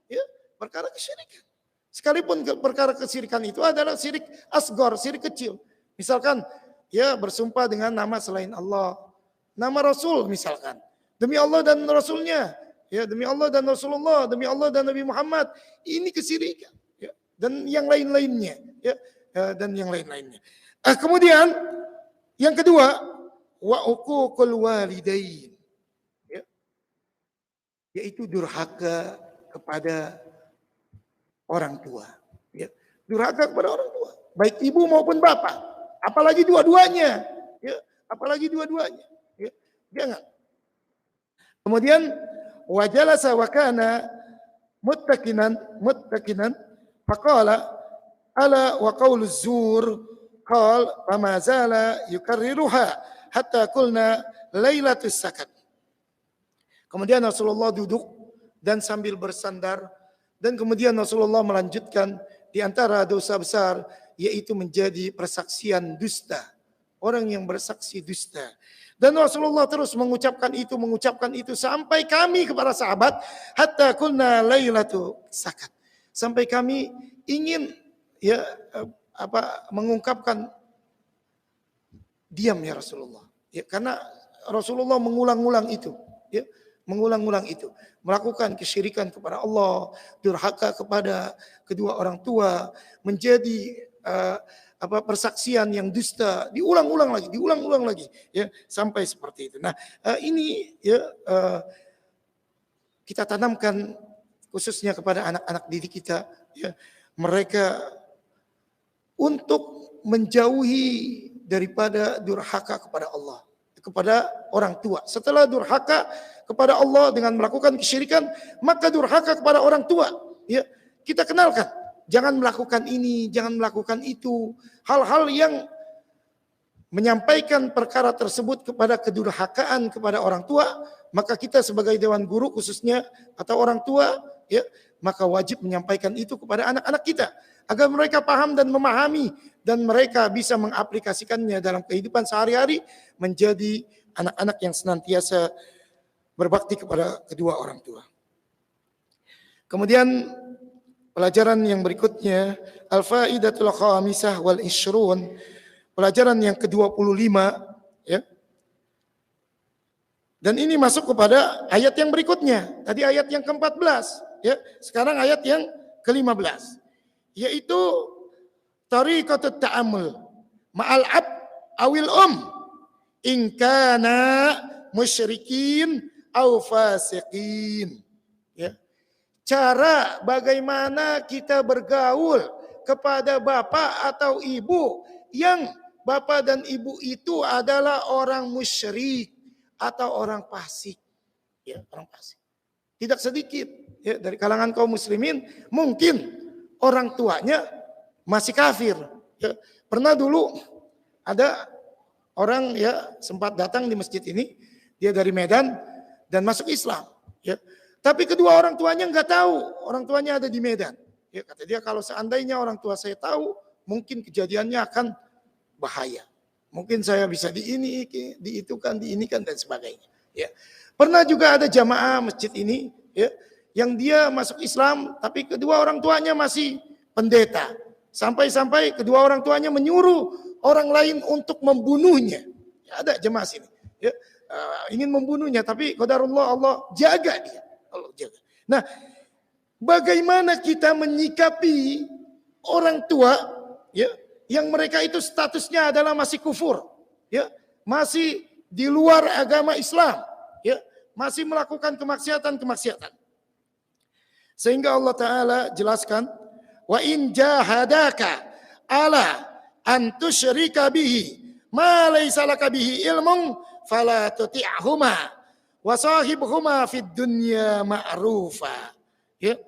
Ya, perkara kesyirikan. Sekalipun perkara kesyirikan itu adalah syirik asgor, syirik kecil. Misalkan, ya, bersumpah dengan nama selain Allah, nama Rasul misalkan, demi Allah dan Rasulnya, ya, demi Allah dan Rasulullah, demi Allah dan Nabi Muhammad, ini kesyirikan, ya, dan yang lain-lainnya, ya, dan yang lain-lainnya. Kemudian yang kedua, wa uququl walidain, ya, yaitu durhaka kepada orang tua, ya, durhaka kepada orang tua, baik ibu maupun bapak. Apalagi dua-duanya, ya, apalagi dua-duanya, ya, jangan. Kemudian wajalasa wa kana muttakinan faqala ala wa qauluz zur qal fama zala yukarriruha hatta qulna lailatus sakat. Kemudian Rasulullah duduk dan sambil bersandar, dan kemudian Rasulullah melanjutkan di antara dosa besar yaitu menjadi persaksian dusta, orang yang bersaksi dusta. Dan Rasulullah terus mengucapkan itu sampai kami kepada sahabat, hatta kulna lailatu sakat, sampai kami ingin, ya, mengungkapkan diam ya Rasulullah, ya, karena Rasulullah mengulang-ulang itu, ya, melakukan kesyirikan kepada Allah, durhaka kepada kedua orang tua, menjadi persaksian yang dusta, diulang-ulang lagi, ya, sampai seperti itu. Nah, ini, ya, kita tanamkan khususnya kepada anak-anak didik kita, ya, mereka untuk menjauhi daripada durhaka kepada Allah, kepada orang tua. Setelah durhaka kepada Allah dengan melakukan kesyirikan, maka durhaka kepada orang tua. Ya, kita kenalkan, jangan melakukan ini, jangan melakukan itu. Hal-hal yang menyampaikan perkara tersebut kepada kedurhakaan kepada orang tua, maka kita sebagai dewan guru khususnya atau orang tua, ya, maka wajib menyampaikan itu kepada anak-anak kita agar mereka paham dan memahami dan mereka bisa mengaplikasikannya dalam kehidupan sehari-hari menjadi anak-anak yang senantiasa berbakti kepada kedua orang tua. Kemudian pelajaran yang berikutnya, al-faidatul khamisah wal ishrun, pelajaran yang ke-25, ya. Dan ini masuk kepada ayat yang berikutnya. Tadi ayat yang ke-14, ya. Sekarang ayat yang ke-15, yaitu tariqatut ta'amul ma'al ab awil in kana musyrikin aw fasiqin. Ya. Cara bagaimana kita bergaul kepada bapak atau ibu yang bapak dan ibu itu adalah orang musyrik atau orang fasik. Ya, orang fasik. Tidak sedikit ya dari kalangan kaum muslimin mungkin orang tuanya masih kafir. Ya, pernah dulu ada orang ya sempat datang di masjid ini, dia dari Medan dan masuk Islam. Ya, tapi kedua orang tuanya nggak tahu orang tuanya ada di Medan. Ya, kata dia kalau seandainya orang tua saya tahu, mungkin kejadiannya akan bahaya. Mungkin saya bisa diitukan, diinikan dan sebagainya. Ya. Pernah juga ada jamaah masjid ini, ya, yang dia masuk Islam, tapi kedua orang tuanya masih pendeta. Sampai-sampai kedua orang tuanya menyuruh orang lain untuk membunuhnya. Ya, ada jemaah sini, ya, ingin membunuhnya, tapi qadarullah Allah jaga dia. Allah jaga. Nah, bagaimana kita menyikapi orang tua, ya, yang mereka itu statusnya adalah masih kufur, ya, masih di luar agama Islam, ya, masih melakukan kemaksiatan. Sehingga Allah Ta'ala jelaskan, wa in jahadaka ala an tusyrika bihi ma laysa laka bihi ilmun fala tuti'huma wa sahibhuma fid dunya ma'rufa. Ya.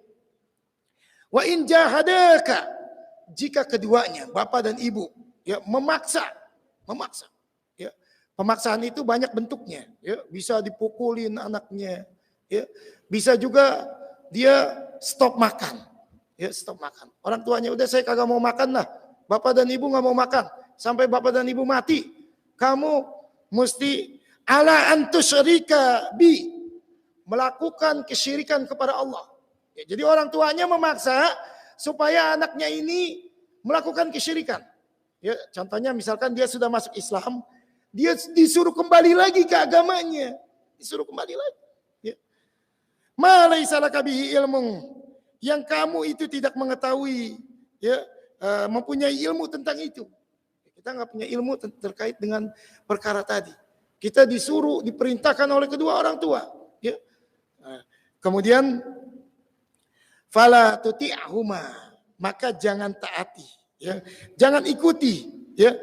Wa in jahadaka, jika keduanya bapak dan ibu ya memaksa, ya. Pemaksaan itu banyak bentuknya, ya. Bisa dipukulin anaknya, ya. Bisa juga dia stop makan, ya, stop makan. Orang tuanya udah saya kagak mau makan lah, bapak dan ibu nggak mau makan sampai bapak dan ibu mati. Kamu mesti ala antusyrika bi, melakukan kesyirikan kepada Allah. Ya, jadi orang tuanya memaksa supaya anaknya ini melakukan kesyirikan. Ya, contohnya misalkan dia sudah masuk Islam, dia disuruh kembali lagi ke agamanya, disuruh kembali lagi. Ya. Ma laisa laka bihi ilmun, yang kamu itu tidak mengetahui, ya, mempunyai ilmu tentang itu. Kita nggak punya ilmu terkait dengan perkara tadi. Kita disuruh, diperintahkan oleh kedua orang tua. Ya. Kemudian fala tuti'huma, maka jangan taati, ya. Jangan ikuti, ya.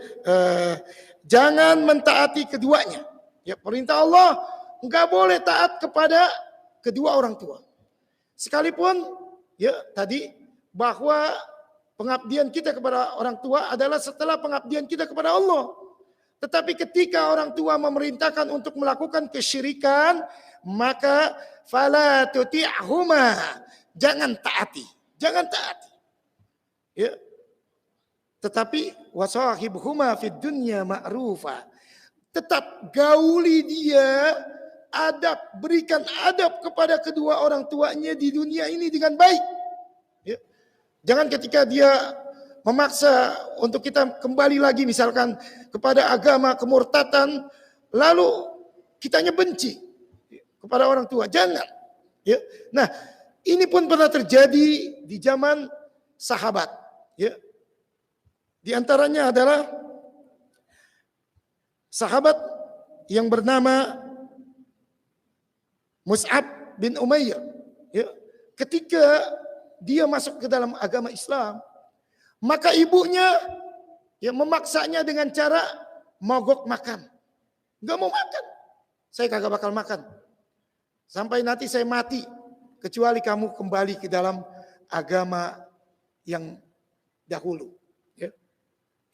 Jangan mentaati keduanya. Ya, perintah Allah enggak boleh taat kepada kedua orang tua. Sekalipun ya tadi bahwa pengabdian kita kepada orang tua adalah setelah pengabdian kita kepada Allah. Tetapi ketika orang tua memerintahkan untuk melakukan kesyirikan, maka fala tuti'huma, jangan taati, jangan taati. Ya. Tetapi wasahibhuma fid dunya ma'rufa. Tetap gauli dia, berikan adab kepada kedua orang tuanya di dunia ini dengan baik. Ya. Jangan ketika dia memaksa untuk kita kembali lagi misalkan kepada agama kemurtatan, lalu kitanya benci kepada orang tua. Jangan. Ya. Nah, ini pun pernah terjadi di zaman sahabat. Ya. Di antaranya adalah sahabat yang bernama Mus'ab bin Umayyah. Ya. Ketika dia masuk ke dalam agama Islam, maka ibunya Ya, memaksanya dengan cara mogok makan. Enggak mau makan. Saya kagak bakal makan. Sampai nanti saya mati. Kecuali kamu kembali ke dalam agama yang dahulu. Ya.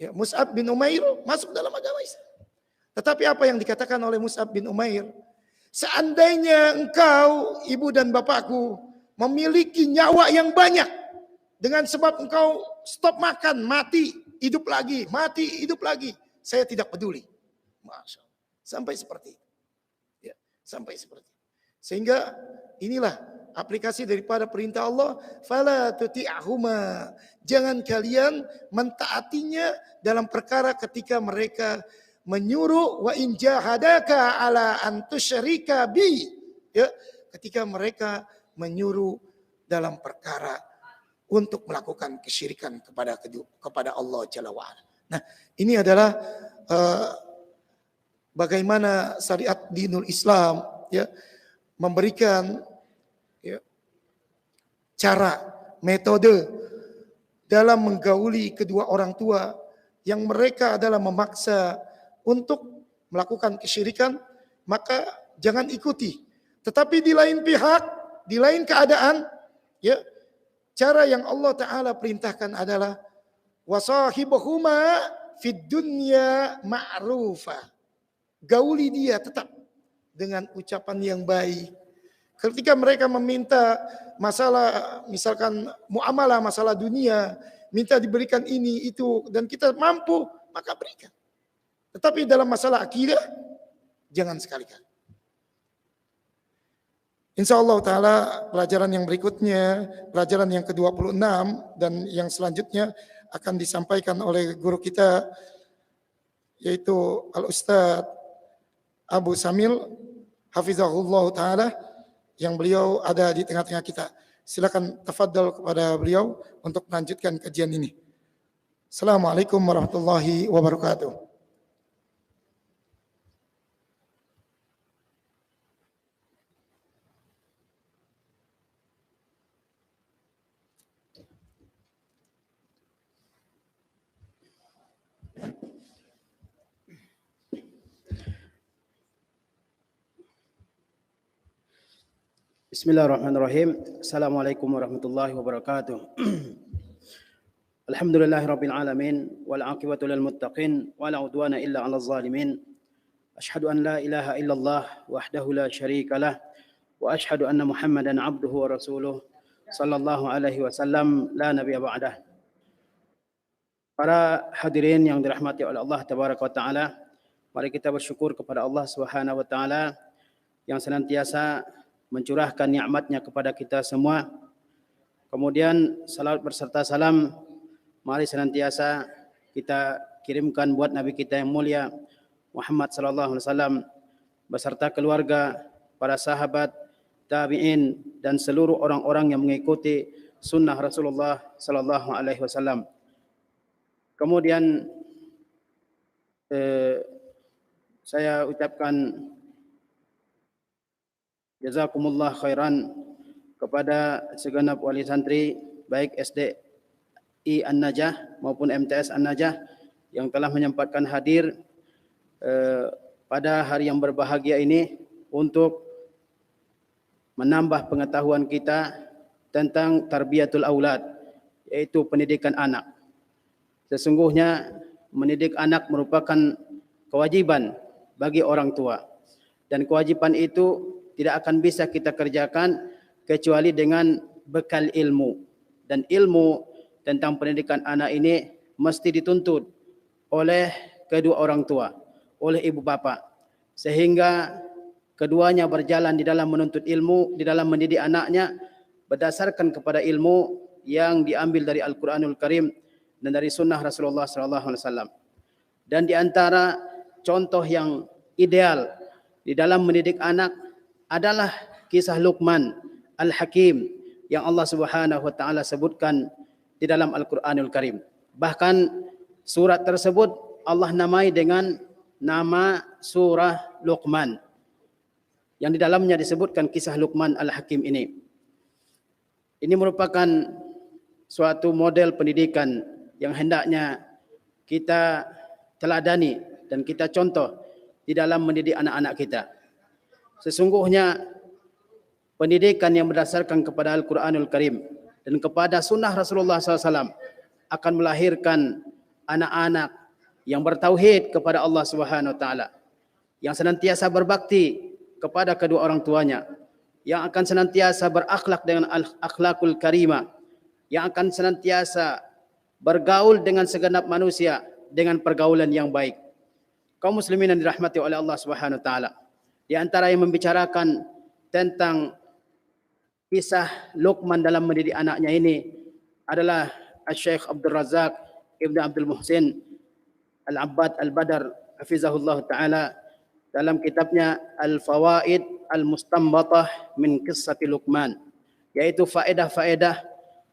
Ya, Mus'ab bin Umair masuk dalam agama Islam. Tetapi apa yang dikatakan oleh Mus'ab bin Umair? Seandainya engkau, ibu dan bapakku, memiliki nyawa yang banyak. Dengan sebab engkau stop makan, mati, hidup lagi, mati, hidup lagi. Saya tidak peduli. Masya Allah. Sampai seperti itu. Ya, sampai seperti itu. Sehingga inilah aplikasi daripada perintah Allah. Fala tuti'ahuma. Jangan kalian mentaatinya dalam perkara ketika mereka menyuruh wa in jahadaka ala an tusyrika bi. Ya, ketika mereka menyuruh dalam perkara untuk melakukan kesyirikan kepada Allah Jalla wa ala. Nah, ini adalah bagaimana syariat dinul Islam ya memberikan ya, cara, metode dalam menggauli kedua orang tua yang mereka adalah memaksa untuk melakukan kesyirikan, maka jangan ikuti. Tetapi di lain pihak, di lain keadaan, ya cara yang Allah Ta'ala perintahkan adalah wasahibuhuma fid dunya ma'rufa. Gauli dia tetap dengan ucapan yang baik. Ketika mereka meminta masalah, misalkan muamalah, masalah dunia, minta diberikan ini, itu, dan kita mampu, maka berikan. Tetapi dalam masalah akidah, jangan sekali-kali. InsyaAllah ta'ala pelajaran yang berikutnya, pelajaran yang ke-26 dan yang selanjutnya akan disampaikan oleh guru kita, yaitu Al-Ustadz Abu Samil, Hafizahullah ta'ala, yang beliau ada di tengah-tengah kita. Silakan tafadhal kepada beliau untuk melanjutkan kajian ini. Assalamualaikum warahmatullahi wabarakatuh. Bismillahirrahmanirrahim. Assalamualaikum warahmatullahi wabarakatuh. Alhamdulillahirabbil alamin wal aqibatu lil muttaqin wala udwana illa 'alal zalimin. Asyhadu an la ilaha illallah wahdahu la syarikalah wa asyhadu anna Muhammadan 'abduhu wa rasuluh sallallahu alaihi wasallam la nabiyya ba'dah. Para hadirin yang dirahmati oleh Allah tabaraka wa taala, mari kita bersyukur kepada Allah Subhanahu wa taala yang senantiasa mencurahkan nikmatnya kepada kita semua. Kemudian salawat berserta salam mari senantiasa kita kirimkan buat Nabi kita yang mulia Muhammad sallallahu alaihi wasallam beserta keluarga, para sahabat, tabi'in dan seluruh orang-orang yang mengikuti sunnah Rasulullah sallallahu alaihi wasallam. Kemudian saya ucapkan jazakumullah khairan kepada segenap wali santri baik SDI An-Najah maupun MTS An-Najah yang telah menyempatkan hadir pada hari yang berbahagia ini untuk menambah pengetahuan kita tentang tarbiyatul aulad, yaitu pendidikan anak. Sesungguhnya mendidik anak merupakan kewajiban bagi orang tua, dan kewajiban itu tidak akan bisa kita kerjakan kecuali dengan bekal ilmu. Dan ilmu tentang pendidikan anak ini mesti dituntut oleh kedua orang tua, oleh ibu bapa. Sehingga keduanya berjalan di dalam menuntut ilmu, di dalam mendidik anaknya berdasarkan kepada ilmu yang diambil dari Al-Quranul Karim dan dari sunnah Rasulullah SAW. Dan di antara contoh yang ideal di dalam mendidik anak adalah kisah Luqman Al-Hakim yang Allah Subhanahu wa taala sebutkan di dalam Al-Qur'anul Karim. Bahkan surat tersebut Allah namai dengan nama surah Luqman, yang di dalamnya disebutkan kisah Luqman Al-Hakim ini. Ini merupakan suatu model pendidikan yang hendaknya kita teladani dan kita contoh di dalam mendidik anak-anak kita. Sesungguhnya pendidikan yang berdasarkan kepada Al-Quranul Karim dan kepada sunnah Rasulullah SAW akan melahirkan anak-anak yang bertauhid kepada Allah Subhanahu Wa Taala, yang senantiasa berbakti kepada kedua orang tuanya, yang akan senantiasa berakhlak dengan akhlakul karimah, yang akan senantiasa bergaul dengan segenap manusia dengan pergaulan yang baik. Kaum muslimin yang dirahmati oleh Allah Subhanahu Wa Taala, di antara yang membicarakan tentang kisah Luqman dalam mendidik anaknya ini adalah Syekh Abdul Razak Ibn Abdul Muhsin Al-Abbad Al-Badar hafizahullah ta'ala dalam kitabnya Al-Fawaid Al-Mustanbatah min Qissati Luqman, yaitu faedah-faedah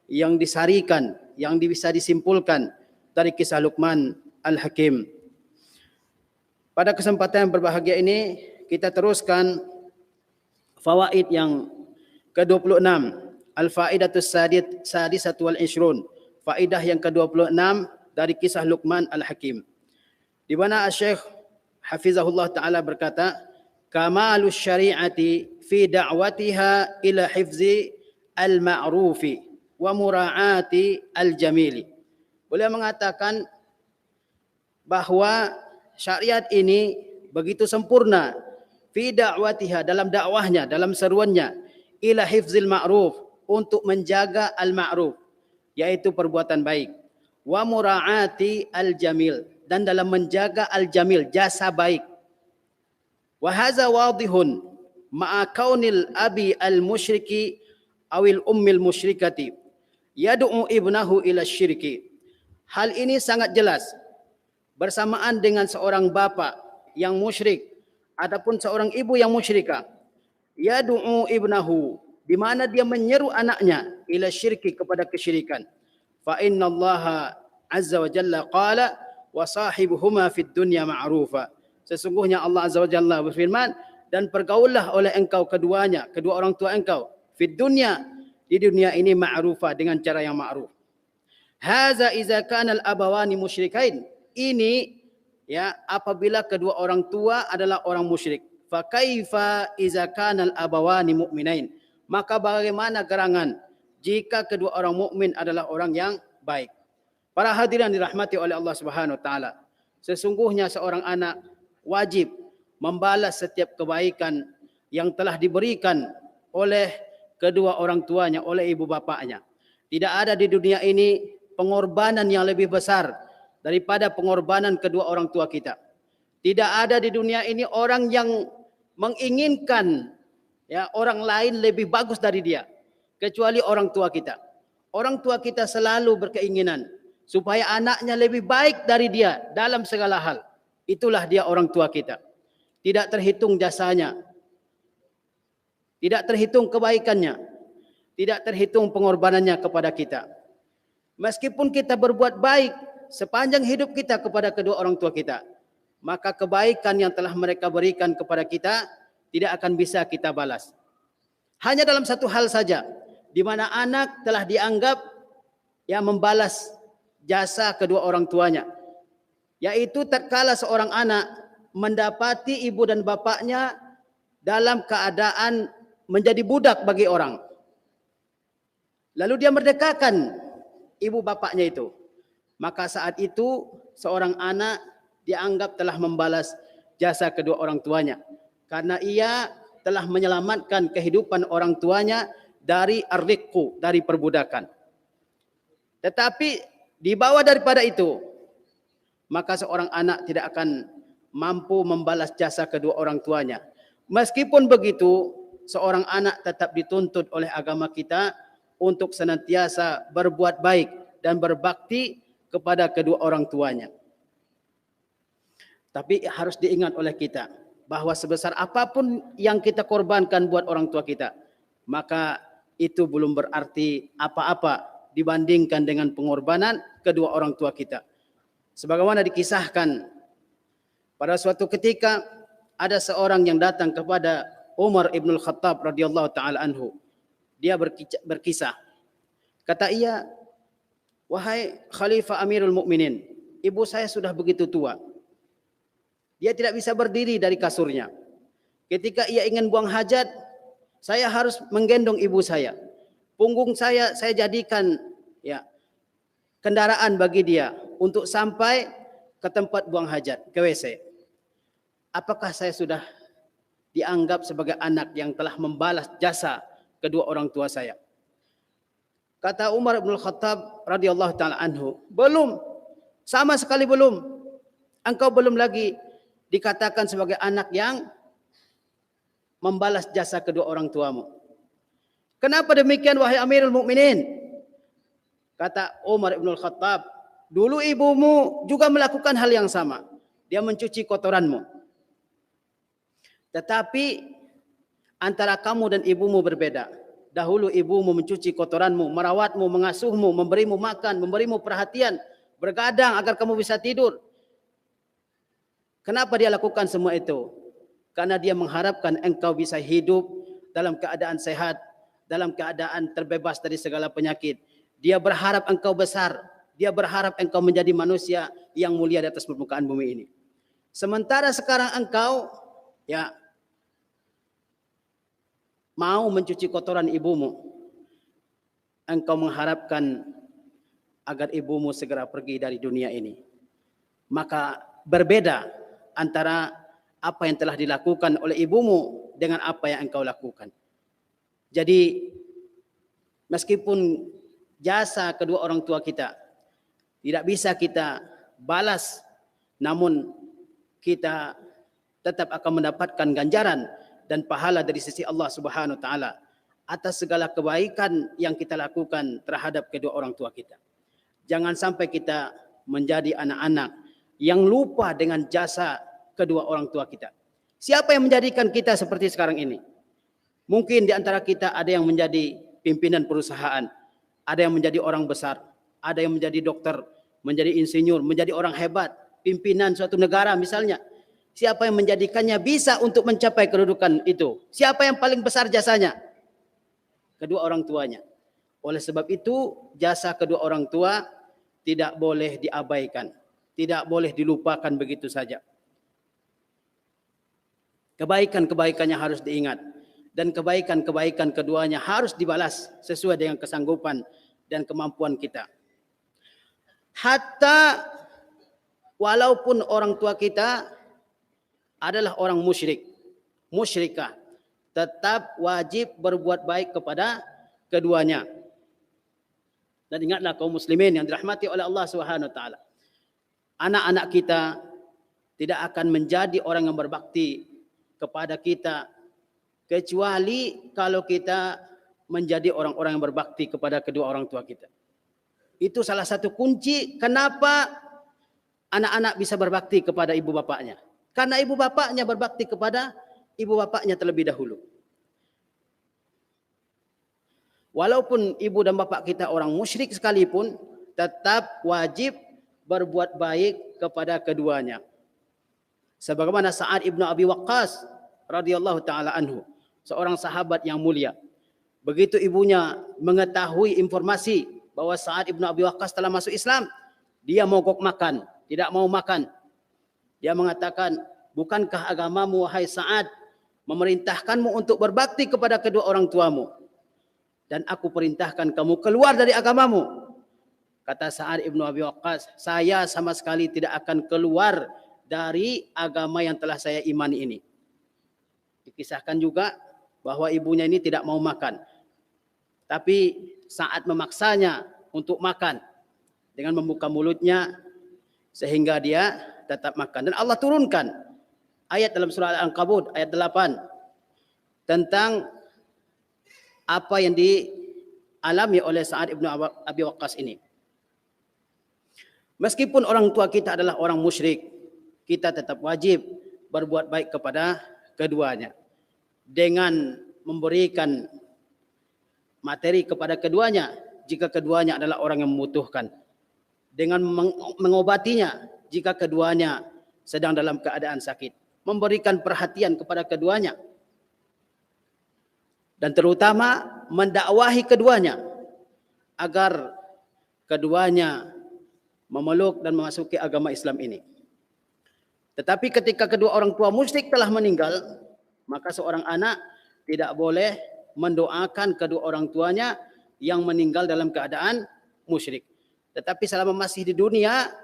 yang disarikan, yang bisa disimpulkan dari kisah Luqman Al-Hakim. Pada kesempatan yang berbahagia ini kita teruskan fawaid yang ke-26, Al-Faidatus Sadisatu wal Ishrun, faedah yang ke-26 dari kisah Luqman Al-Hakim, di mana Syekh hafizahullah ta'ala berkata, kamalus syari'ati fi da'watiha ila hifzi al-ma'rufi wa mura'ati al-jamili. Beliau mengatakan bahwa syariat ini begitu sempurna fi da'watiha, dalam dakwahnya, dalam seruannya, ila hifzil ma'ruf, untuk menjaga al-ma'ruf, yaitu perbuatan baik, wa mura'ati al-jamil, dan dalam menjaga al-jamil, jasa baik. Wa hadza wadihun ma'a kaunil abi al-musyriki awil ummil musyrikati yad'u ibnahu ila syirki. Hal ini sangat jelas bersamaan dengan seorang bapa yang musyrik ataupun seorang ibu yang musyrikah, yad'u ibnahu, di mana dia menyeru anaknya ila syirki, kepada kesyirikan. Fa innallaha azza wa jalla qala wa sahibuhuma fid dunya ma'rufa. Sesungguhnya Allah azza wa jalla berfirman, dan pergaulah oleh engkau keduanya, kedua orang tua engkau, fid dunya, di dunia ini, ma'rufa, dengan cara yang ma'ruf. Haza iza kana al-abawani musyrikain. Ini ya apabila kedua orang tua adalah orang musyrik. Fa kaifa iza kana al-abawani mu'minain. Maka bagaimana gerangan jika kedua orang mukmin adalah orang yang baik. Para hadirin dirahmati oleh Allah Subhanahu Wa Taala, sesungguhnya seorang anak wajib membalas setiap kebaikan yang telah diberikan oleh kedua orang tuanya, oleh ibu bapaknya. Tidak ada di dunia ini pengorbanan yang lebih besar daripada pengorbanan kedua orang tua kita. Tidak ada di dunia ini orang yang menginginkan ya orang lain lebih bagus dari dia, kecuali orang tua kita. Orang tua kita selalu berkeinginan supaya anaknya lebih baik dari dia dalam segala hal. Itulah dia orang tua kita. Tidak terhitung jasanya, tidak terhitung kebaikannya, tidak terhitung pengorbanannya kepada kita. Meskipun kita berbuat baik sepanjang hidup kita kepada kedua orang tua kita, maka kebaikan yang telah mereka berikan kepada kita tidak akan bisa kita balas. Hanya dalam satu hal saja, di mana anak telah dianggap yang membalas jasa kedua orang tuanya, yaitu tatkala seorang anak mendapati ibu dan bapaknya dalam keadaan menjadi budak bagi orang, lalu dia merdekakan ibu bapaknya itu, maka saat itu seorang anak dianggap telah membalas jasa kedua orang tuanya, karena ia telah menyelamatkan kehidupan orang tuanya dari ar-riqqu, dari perbudakan. Tetapi di bawah daripada itu, maka seorang anak tidak akan mampu membalas jasa kedua orang tuanya. Meskipun begitu, seorang anak tetap dituntut oleh agama kita untuk senantiasa berbuat baik dan berbakti kepada kedua orang tuanya. Tapi harus diingat oleh kita bahwa sebesar apapun yang kita korbankan buat orang tua kita, maka itu belum berarti apa-apa dibandingkan dengan pengorbanan kedua orang tua kita. Sebagaimana dikisahkan, pada suatu ketika ada seorang yang datang kepada Umar ibn al-Khattab radhiyallahu ta'ala anhu. Dia berkisah. Kata ia, wahai Khalifah Amirul Mukminin, ibu saya sudah begitu tua. Dia tidak bisa berdiri dari kasurnya. Ketika ia ingin buang hajat, saya harus menggendong ibu saya. Punggung saya jadikan ya kendaraan bagi dia untuk sampai ke tempat buang hajat, ke WC. Apakah saya sudah dianggap sebagai anak yang telah membalas jasa kedua orang tua saya? Kata Umar bin Khattab radhiyallahu taala anhu, belum, sama sekali belum. Engkau belum lagi dikatakan sebagai anak yang membalas jasa kedua orang tuamu. Kenapa demikian wahai Amirul Mukminin? Kata Umar bin Khattab, dulu ibumu juga melakukan hal yang sama. Dia mencuci kotoranmu. Tetapi antara kamu dan ibumu berbeda. Dahulu ibumu mencuci kotoranmu, merawatmu, mengasuhmu, memberimu makan, memberimu perhatian, bergadang agar kamu bisa tidur. Kenapa dia lakukan semua itu? Karena dia mengharapkan engkau bisa hidup dalam keadaan sehat, dalam keadaan terbebas dari segala penyakit. Dia berharap engkau besar, dia berharap engkau menjadi manusia yang mulia di atas permukaan bumi ini. Sementara sekarang engkau ya mau mencuci kotoran ibumu, engkau mengharapkan agar ibumu segera pergi dari dunia ini. Maka berbeda antara apa yang telah dilakukan oleh ibumu dengan apa yang engkau lakukan. Jadi meskipun jasa kedua orang tua kita tidak bisa kita balas, namun kita tetap akan mendapatkan ganjaran dan pahala dari sisi Allah Subhanahu wa taala atas segala kebaikan yang kita lakukan terhadap kedua orang tua kita. Jangan sampai kita menjadi anak-anak yang lupa dengan jasa kedua orang tua kita. Siapa yang menjadikan kita seperti sekarang ini? Mungkin di antara kita ada yang menjadi pimpinan perusahaan, ada yang menjadi orang besar, ada yang menjadi dokter, menjadi insinyur, menjadi orang hebat, pimpinan suatu negara misalnya. Siapa yang menjadikannya bisa untuk mencapai kedudukan itu? Siapa yang paling besar jasanya? Kedua orang tuanya. Oleh sebab itu, jasa kedua orang tua tidak boleh diabaikan, tidak boleh dilupakan begitu saja. Kebaikan-kebaikannya harus diingat, dan kebaikan-kebaikan keduanya harus dibalas sesuai dengan kesanggupan dan kemampuan kita. Hatta walaupun orang tua kita adalah orang musyrik, musyrikah, tetap wajib berbuat baik kepada keduanya. Dan ingatlah kaum muslimin yang dirahmati oleh Allah Subhanahu wa taala. Anak-anak kita tidak akan menjadi orang yang berbakti kepada kita kecuali kalau kita menjadi orang-orang yang berbakti kepada kedua orang tua kita. Itu salah satu kunci kenapa anak-anak bisa berbakti kepada ibu bapaknya. Karena ibu bapaknya berbakti kepada ibu bapaknya terlebih dahulu. Walaupun ibu dan bapak kita orang musyrik sekalipun, tetap wajib berbuat baik kepada keduanya. Sebagaimana Sa'ad ibnu Abi Waqqas radhiyallahu taala anhu, seorang sahabat yang mulia. Begitu ibunya mengetahui informasi bahwa Sa'ad ibnu Abi Waqqas telah masuk Islam, dia mogok makan, tidak mau makan. Dia mengatakan, bukankah agamamu wahai Sa'ad memerintahkanmu untuk berbakti kepada kedua orang tuamu? Dan aku perintahkan kamu keluar dari agamamu. Kata Sa'ad ibnu Abi Waqqas, saya sama sekali tidak akan keluar dari agama yang telah saya imani ini. Dikisahkan juga bahwa ibunya ini tidak mau makan. Tapi saat memaksanya untuk makan dengan membuka mulutnya sehingga dia tetap makan. Dan Allah turunkan ayat dalam surah Al-Ankabut ayat 8 tentang apa yang dialami oleh Sa'ad ibnu Abi Waqqas ini. Meskipun orang tua kita adalah orang musyrik, kita tetap wajib berbuat baik kepada keduanya dengan memberikan materi kepada keduanya jika keduanya adalah orang yang membutuhkan, dengan mengobatinya jika keduanya sedang dalam keadaan sakit, memberikan perhatian kepada keduanya, dan terutama mendakwahi keduanya agar keduanya memeluk dan memasuki agama Islam ini. Tetapi ketika kedua orang tua musyrik telah meninggal, maka seorang anak tidak boleh mendoakan kedua orang tuanya yang meninggal dalam keadaan musyrik. Tetapi selama masih di dunia,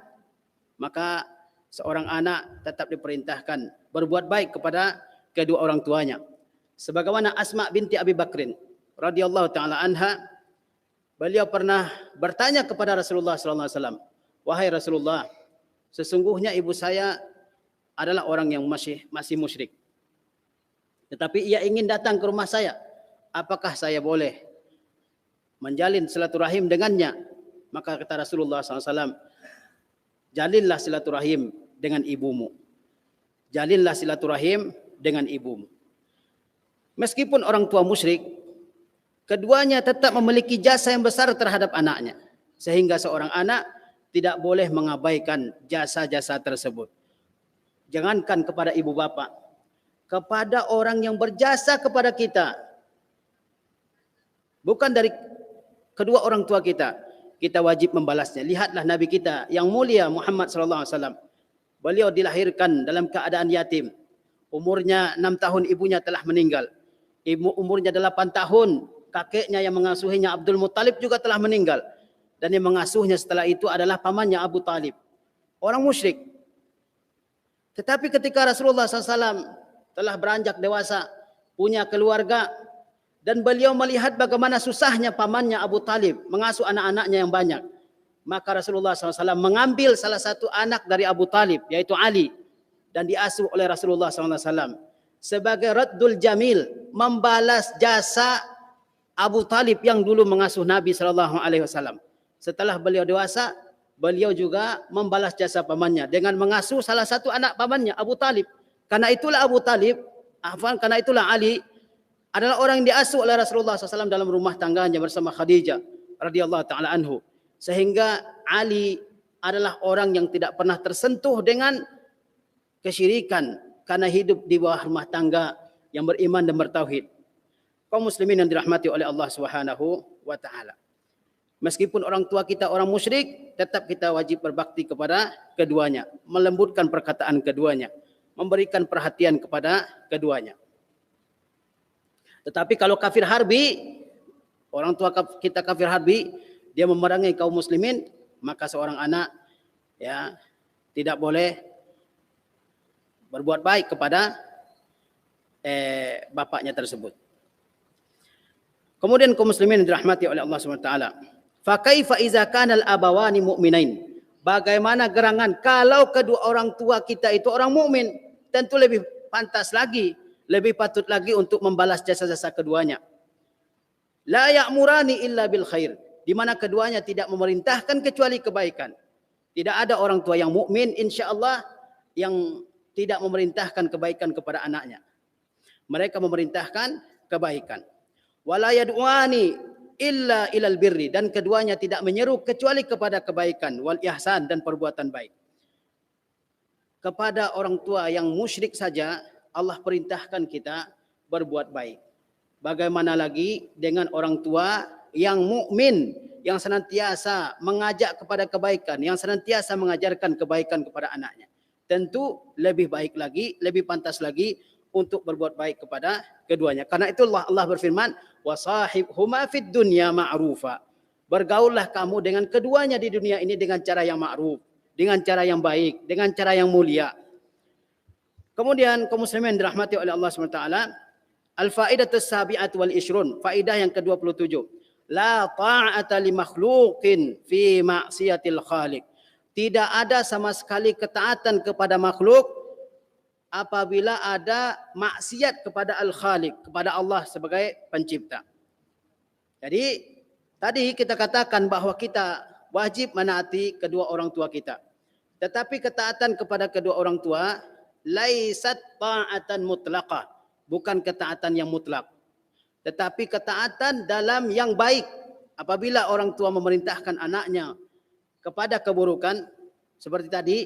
maka seorang anak tetap diperintahkan berbuat baik kepada kedua orang tuanya. Sebagaimana Asma binti Abi Bakrin radhiyallahu taala anha, beliau pernah bertanya kepada Rasulullah sallallahu alaihi wasallam, "Wahai Rasulullah, sesungguhnya ibu saya adalah orang yang masih musyrik. Tetapi ia ingin datang ke rumah saya. Apakah saya boleh menjalin silaturahim dengannya?" Maka kata Rasulullah SAW, "Jalinlah silaturahim dengan ibumu. Jalinlah silaturahim dengan ibumu." Meskipun orang tua musyrik, keduanya tetap memiliki jasa yang besar terhadap anaknya. Sehingga seorang anak tidak boleh mengabaikan jasa-jasa tersebut. Jangankan kepada ibu bapa, kepada orang yang berjasa kepada kita, bukan dari kedua orang tua kita, kita wajib membalasnya. Lihatlah Nabi kita yang mulia Muhammad SAW. Beliau dilahirkan dalam keadaan yatim. Umurnya 6 tahun ibunya telah meninggal. Ibu umurnya 8 tahun. Kakeknya yang mengasuhinya Abdul Muttalib juga telah meninggal. Dan yang mengasuhnya setelah itu adalah pamannya Abu Talib. Orang musyrik. Tetapi ketika Rasulullah SAW telah beranjak dewasa, punya keluarga, dan beliau melihat bagaimana susahnya pamannya Abu Talib mengasuh anak-anaknya yang banyak, maka Rasulullah SAW mengambil salah satu anak dari Abu Talib, yaitu Ali, dan diasuh oleh Rasulullah SAW sebagai raddul jamil, membalas jasa Abu Talib yang dulu mengasuh Nabi SAW. Setelah beliau dewasa, beliau juga membalas jasa pamannya dengan mengasuh salah satu anak pamannya, Abu Talib. Karena itulah Ali adalah orang yang diasuh oleh Rasulullah SAW dalam rumah tangganya bersama Khadijah radhiyallahu taala anhu. Sehingga Ali adalah orang yang tidak pernah tersentuh dengan kesyirikan karena hidup di bawah rumah tangga yang beriman dan bertauhid. Kaum muslimin yang dirahmati oleh Allah Subhanahu wa taala. Meskipun orang tua kita orang musyrik, tetap kita wajib berbakti kepada keduanya, melembutkan perkataan keduanya, memberikan perhatian kepada keduanya. Tetapi kalau kafir harbi, orang tua kita kafir harbi, dia memerangi kaum muslimin, maka seorang anak tidak boleh berbuat baik kepada bapaknya tersebut. Kemudian kaum muslimin dirahmati oleh Allah SWT. Fa kaifa iza kana al-abawani mu'minain? Bagaimana gerangan kalau kedua orang tua kita itu orang mukmin? Tentu lebih pantas lagi, lebih patut lagi untuk membalas jasa-jasa keduanya. La ya'murani illa bil khair, di mana keduanya tidak memerintahkan kecuali kebaikan. Tidak ada orang tua yang mukmin insyaallah yang tidak memerintahkan kebaikan kepada anaknya. Mereka memerintahkan kebaikan. Wala yad'uani illa ilal birri, dan keduanya tidak menyeru kecuali kepada kebaikan, wal ihsan, dan perbuatan baik. Kepada orang tua yang musyrik saja Allah perintahkan kita berbuat baik. Bagaimana lagi dengan orang tua yang mukmin, yang senantiasa mengajak kepada kebaikan, yang senantiasa mengajarkan kebaikan kepada anaknya. Tentu lebih baik lagi, lebih pantas lagi untuk berbuat baik kepada keduanya. Karena itu Allah berfirman, wasahibhuma fid dunya ma'rufa. Bergaullah kamu dengan keduanya di dunia ini dengan cara yang ma'ruf, dengan cara yang baik, dengan cara yang mulia. Kemudian kaum muslimin dirahmati oleh Allah SWT, al-faidatus sabi'at wal ishrun, faidah yang ke-27. La ta'ata li makhluqin fi ma'siyatil khaliq. Tidak ada sama sekali ketaatan kepada makhluk apabila ada maksiat kepada Al-Khaliq, kepada Allah sebagai pencipta. Jadi tadi kita katakan bahwa kita wajib menaati kedua orang tua kita. Tetapi ketaatan kepada kedua orang tua laisat ta'atan mutlaqah, bukan ketaatan yang mutlak. Tetapi ketaatan dalam yang baik. Apabila orang tua memerintahkan anaknya kepada keburukan, seperti tadi,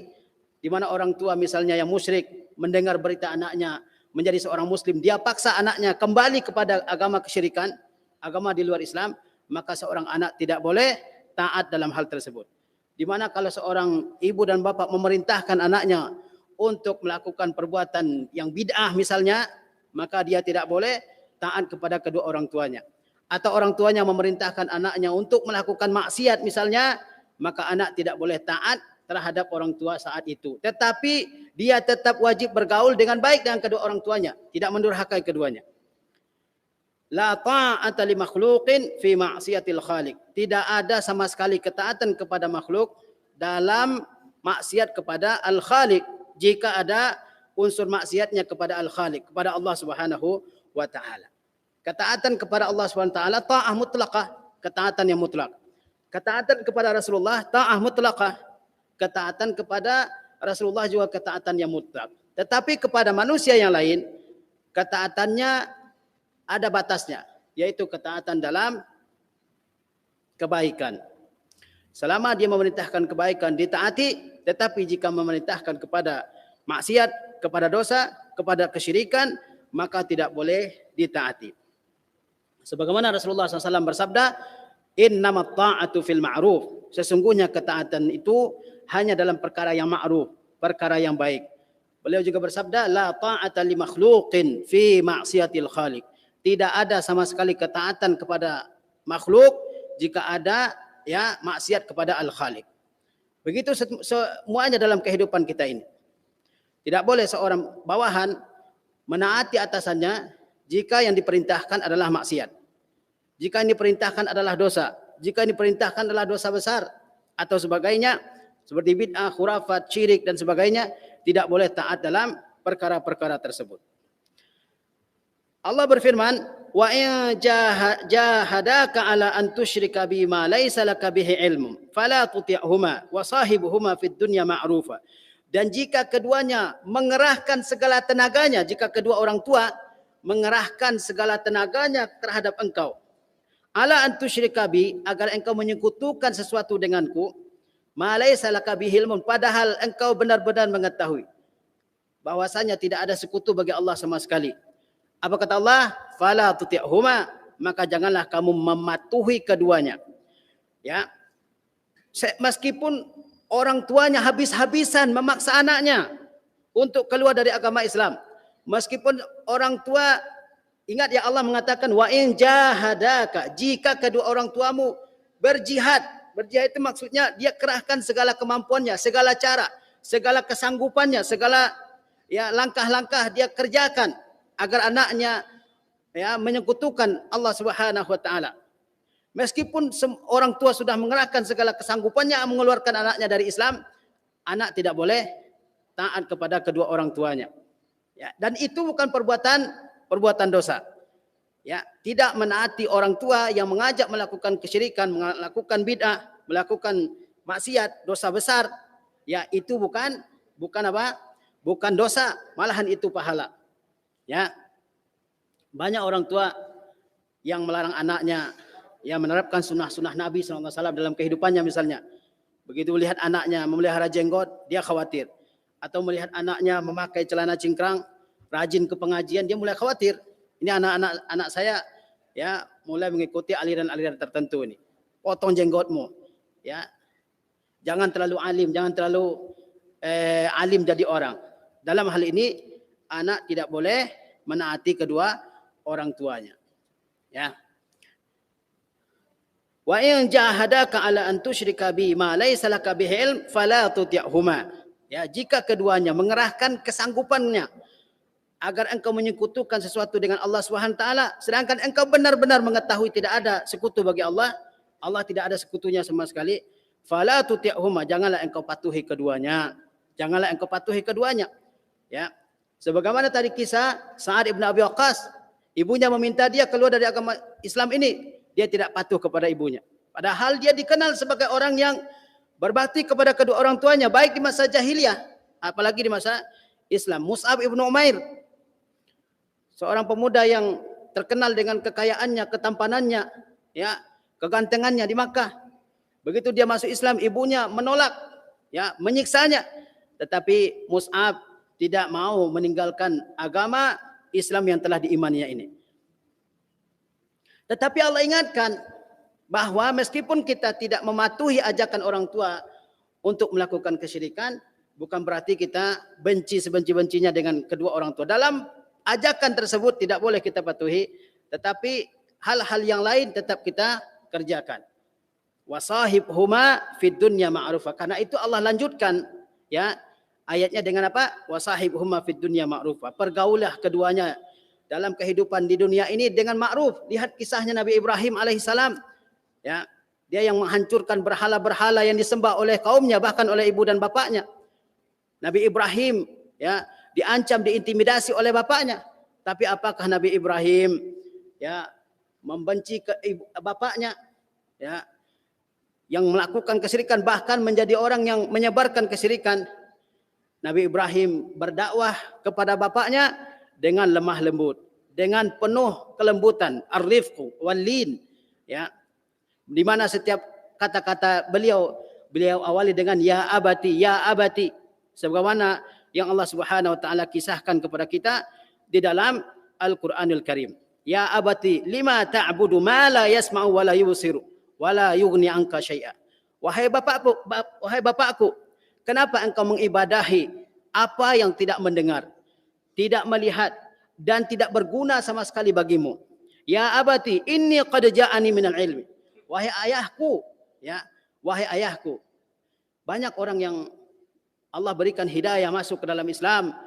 di mana orang tua misalnya yang musyrik mendengar berita anaknya menjadi seorang muslim, dia paksa anaknya kembali kepada agama kesyirikan, agama di luar Islam, maka seorang anak tidak boleh taat dalam hal tersebut. Di mana kalau seorang ibu dan bapak memerintahkan anaknya untuk melakukan perbuatan yang bid'ah misalnya, maka dia tidak boleh taat kepada kedua orang tuanya. Atau orang tuanya memerintahkan anaknya untuk melakukan maksiat misalnya, maka anak tidak boleh taat terhadap orang tua saat itu. Tetapi dia tetap wajib bergaul dengan baik dengan kedua orang tuanya, tidak mendurhakai keduanya. La ta'ata li makhluqin fi ma'siyatil khaliq. Tidak ada sama sekali ketaatan kepada makhluk dalam maksiat kepada al-khaliq. Jika ada unsur maksiatnya kepada al-khaliq, kepada Allah Subhanahu wa taala. Ketaatan kepada Allah Subhanahu wa taala ta'ah mutlaqah, ketaatan yang mutlak. Ketaatan kepada Rasulullah ta'ah mutlaqah. Ketaatan kepada Rasulullah juga ketaatan yang mutlak. Tetapi kepada manusia yang lain, ketaatannya ada batasnya, yaitu ketaatan dalam kebaikan. Selama dia memerintahkan kebaikan ditaati, tetapi jika memerintahkan kepada maksiat, kepada dosa, kepada kesyirikan, maka tidak boleh ditaati. Sebagaimana Rasulullah SAW bersabda, innamat ta'atu fil ma'ruf. Sesungguhnya ketaatan itu hanya dalam perkara yang ma'ruf, perkara yang baik. Beliau juga bersabda, la ta'ata li makhluqin fi ma'siyatil khaliq. Tidak ada sama sekali ketaatan kepada makhluk jika ada ya maksiat kepada al-khaliq. Begitu semuanya dalam kehidupan kita ini. Tidak boleh seorang bawahan menaati atasannya jika yang diperintahkan adalah maksiat. Jika yang diperintahkan adalah dosa, jika yang diperintahkan adalah dosa besar atau sebagainya seperti bid'ah, khurafat, syirik dan sebagainya, tidak boleh taat dalam perkara-perkara tersebut. Allah berfirman, wa in jahadaka ala an tusyrika bima laysa laka bihi ilmun fala tuti'huma wa sahibuhuma fid dunya ma'rufa. Dan jika keduanya mengerahkan segala tenaganya, jika kedua orang tua mengerahkan segala tenaganya terhadap engkau, ala an tusyrika bi, agar engkau menyekutukan sesuatu denganku, ma laysa laka bihi ilmun, padahal engkau benar-benar mengetahui bahwasanya tidak ada sekutu bagi Allah sama sekali. Apa kata Allah? Fala tuti'huma, maka janganlah kamu mematuhi keduanya. Ya. Meskipun orang tuanya habis-habisan memaksa anaknya untuk keluar dari agama Islam. Meskipun orang tua, ingat ya Allah mengatakan wa in jahadaka, jika kedua orang tuamu berjihad. Berjihad itu maksudnya dia kerahkan segala kemampuannya, segala cara, segala kesanggupannya, segala ya langkah-langkah dia kerjakan agar anaknya ya menyekutukan Allah Subhanahu wa taala. Meskipun orang tua sudah mengerahkan segala kesanggupannya mengeluarkan anaknya dari Islam, anak tidak boleh taat kepada kedua orang tuanya. Ya, dan itu bukan perbuatan dosa. Ya, tidak menaati orang tua yang mengajak melakukan kesyirikan, melakukan bid'ah, melakukan maksiat, dosa besar, ya itu bukan apa? Bukan dosa, malahan itu pahala. Ya, banyak orang tua yang melarang anaknya, yang menerapkan sunnah-sunnah Nabi SAW dalam kehidupannya misalnya. Begitu melihat anaknya memelihara jenggot, dia khawatir. Atau melihat anaknya memakai celana cingkrang, rajin ke pengajian, dia mulai khawatir. Ini anak saya ya mulai mengikuti aliran-aliran tertentu ini. Potong jenggotmu, ya. Jangan terlalu alim, jangan terlalu alim jadi orang. Dalam hal ini anak tidak boleh menaati kedua orang tuanya. Ya. Wa in jahadaka ala an tusyrika bi ma laysa laka bihi ilm fala tuti'huma. Ya, jika keduanya mengerahkan kesanggupannya agar engkau menyekutukan sesuatu dengan Allah Subhanahu wa taala, sedangkan engkau benar-benar mengetahui tidak ada sekutu bagi Allah, Allah tidak ada sekutunya sama sekali, fala tuti'huma, janganlah engkau patuhi keduanya. Janganlah engkau patuhi keduanya. Ya. Sebagaimana tadi kisah Sa'ad ibn Abi Waqqas, ibunya meminta dia keluar dari agama Islam ini, dia tidak patuh kepada ibunya. Padahal dia dikenal sebagai orang yang berbakti kepada kedua orang tuanya, baik di masa jahiliyah, apalagi di masa Islam. Mus'ab ibn Umair, seorang pemuda yang terkenal dengan kekayaannya, ketampanannya, ya, kegantengannya di Makkah. Begitu dia masuk Islam, ibunya menolak, ya, menyiksanya. Tetapi Mus'ab tidak mau meninggalkan agama Islam yang telah diimaninya ini. Tetapi Allah ingatkan bahwa meskipun kita tidak mematuhi ajakan orang tua untuk melakukan kesyirikan, bukan berarti kita benci sebenci-bencinya dengan kedua orang tua. Dalam ajakan tersebut tidak boleh kita patuhi, tetapi hal-hal yang lain tetap kita kerjakan. Wasahibhuma fid dunya ma'rufa. Karena itu Allah lanjutkan ya ayatnya dengan apa? Wasahibhuma fid dunya ma'rufa. Pergaulah keduanya dalam kehidupan di dunia ini dengan ma'ruf. Lihat kisahnya Nabi Ibrahim alaihissalam. Ya, dia yang menghancurkan berhala-berhala yang disembah oleh kaumnya, bahkan oleh ibu dan bapaknya. Nabi Ibrahim ya diancam, diintimidasi oleh bapaknya. Tapi apakah Nabi Ibrahim ya membenci ke bapaknya ya yang melakukan kesyirikan, bahkan menjadi orang yang menyebarkan kesyirikan? Nabi Ibrahim berdakwah kepada bapaknya dengan lemah lembut, dengan penuh kelembutan, ar-rifqu wal-lin ya. Di mana setiap kata-kata beliau awali dengan ya abati, ya abati. Sebagaimana yang Allah Subhanahu wa taala kisahkan kepada kita di dalam Al-Qur'anul Karim. Ya abati lima ta'budu ma la yasma'u wa la yubsiru wa la yughni anka syai'a. Wahai bapakku, kenapa engkau mengibadahi apa yang tidak mendengar, tidak melihat dan tidak berguna sama sekali bagimu? Ya abati inni qad ja'ani minal ilmi. Wahai ayahku, ya, wahai ayahku. Banyak orang yang Allah berikan hidayah masuk ke dalam Islam,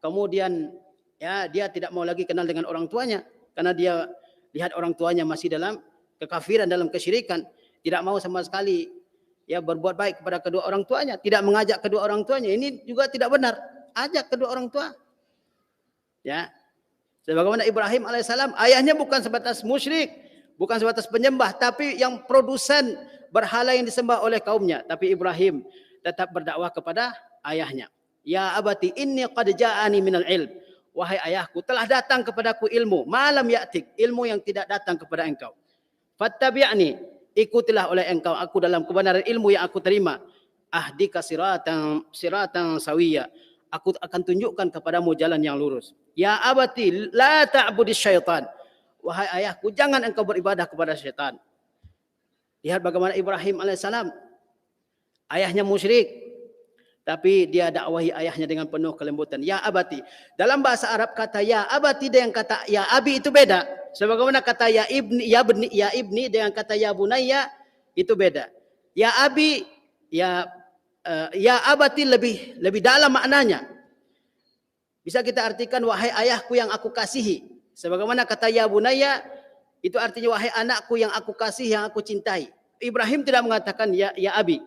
kemudian ya dia tidak mau lagi kenal dengan orang tuanya karena dia lihat orang tuanya masih dalam kekafiran, dalam kesyirikan, tidak mau sama sekali ya berbuat baik kepada kedua orang tuanya, tidak mengajak kedua orang tuanya. Ini juga tidak benar. Ajak kedua orang tua. Ya. Sebagaimana Ibrahim alaihissalam, ayahnya bukan sebatas musyrik, bukan sebatas penyembah, tapi yang produsen berhala yang disembah oleh kaumnya. Tapi Ibrahim tetap berdakwah kepada ayahnya. Ya abati inni qad ja'ani minal ilm. Wahai ayahku, telah datang kepadaku ilmu. Malam ya'tik, ilmu yang tidak datang kepada engkau. Fattabi'ni, ikutilah oleh engkau aku dalam kebenaran ilmu yang aku terima. Ahdika siratan sawiyya. Aku akan tunjukkan kepadamu jalan yang lurus. Ya abati la ta'budis syaitan. Wahai ayahku, jangan engkau beribadah kepada syaitan. Lihat bagaimana Ibrahim alaihissalam. Ayahnya musyrik, tapi dia dakwahi ayahnya dengan penuh kelembutan. Ya abati. Dalam bahasa Arab kata ya abati dengan kata ya abi itu beda. Sebagaimana kata ya ibni dengan kata ya bunayya itu beda. Ya abi, ya abati lebih dalam maknanya. Bisa kita artikan wahai ayahku yang aku kasihi. Sebagaimana kata ya bunayya itu artinya wahai anakku yang aku kasih, yang aku cintai. Ibrahim tidak mengatakan ya abi.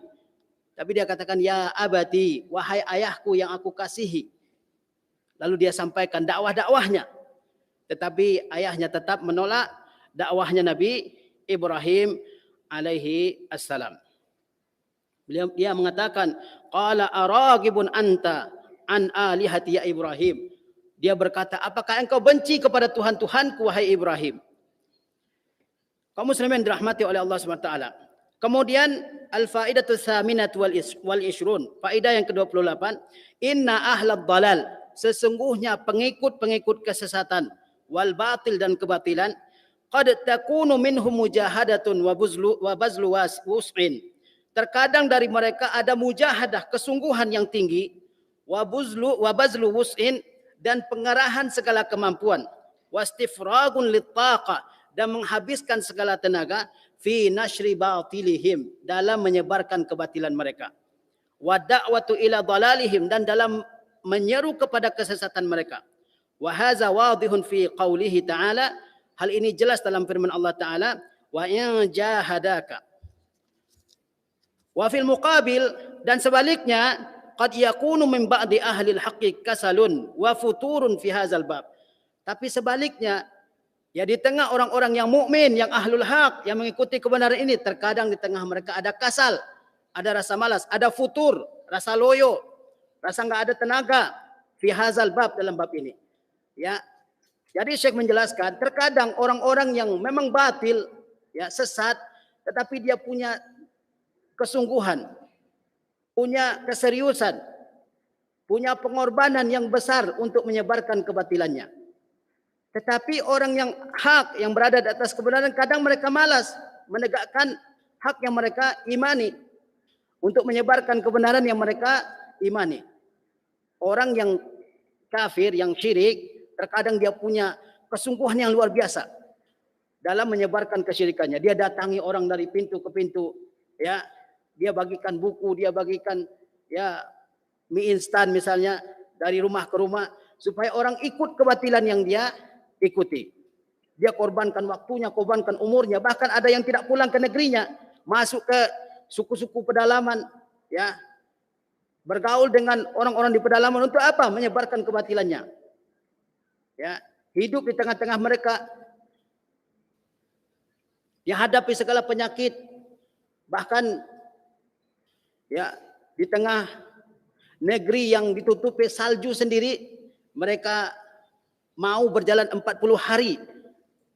Tapi dia katakan ya abati, wahai ayahku yang aku kasihi. Lalu dia sampaikan dakwah-dakwahnya. Tetapi ayahnya tetap menolak dakwahnya Nabi Ibrahim alaihi assalam. Dia mengatakan, qala aragibun anta an alihati ya Ibrahim. Dia berkata, apakah engkau benci kepada Tuhan-Tuhanku wahai Ibrahim? Kaum muslimin dirahmati oleh Allah Subhanahu wa taala. Kemudian al-faidatu tsaminatu wal ishrun. Faedah yang ke-28, inna ahlad dalal, sesungguhnya pengikut-pengikut kesesatan wal batil dan kebatilan, qad takunu minhum mujahadatun wa bazlu wus'in. Terkadang dari mereka ada mujahadah, kesungguhan yang tinggi, wa bazlu wus'in, dan pengerahan segala kemampuan, wastifragun littaqa, dan menghabiskan segala tenaga fi nashri batilihim, dalam menyebarkan kebatilan mereka, wa da'watu ila dalalihim, dan dalam menyeru kepada kesesatan mereka. Wa hadza wadihun fi qaulihi ta'ala, hal ini jelas dalam firman Allah Ta'ala, wa in jahadaka. Wa fil muqabil, dan sebaliknya, qad yakunu min ba'di ahli al-haqqi kasalun wa futurun fi hadzal bab. Tapi sebaliknya, ya di tengah orang-orang yang mukmin, yang ahlul haq, yang mengikuti kebenaran ini, terkadang di tengah mereka ada kasal, ada rasa malas, ada futur, rasa loyo, rasa enggak ada tenaga fi hadzal bab, dalam bab ini. Ya. Jadi Syekh menjelaskan, terkadang orang-orang yang memang batil, ya sesat, tetapi dia punya kesungguhan, punya keseriusan, punya pengorbanan yang besar untuk menyebarkan kebatilannya. Tetapi orang yang hak, yang berada di atas kebenaran, kadang mereka malas menegakkan hak yang mereka imani. untuk menyebarkan kebenaran yang mereka imani. Orang yang kafir, yang syirik, terkadang dia punya kesungguhan yang luar biasa dalam menyebarkan kesyirikannya. Dia datangi orang dari pintu ke pintu, ya. Dia bagikan buku, dia bagikan ya mie instan misalnya dari rumah ke rumah supaya orang ikut kebatilan yang dia ikuti. Dia korbankan waktunya, korbankan umurnya, bahkan ada yang tidak pulang ke negerinya, masuk ke suku-suku pedalaman, ya. Bergaul dengan orang-orang di pedalaman untuk apa? Menyebarkan kebatilannya. Ya, hidup di tengah-tengah mereka, dihadapi segala penyakit, bahkan ya di tengah negeri yang ditutupi salju sendiri, mereka mau berjalan 40 hari.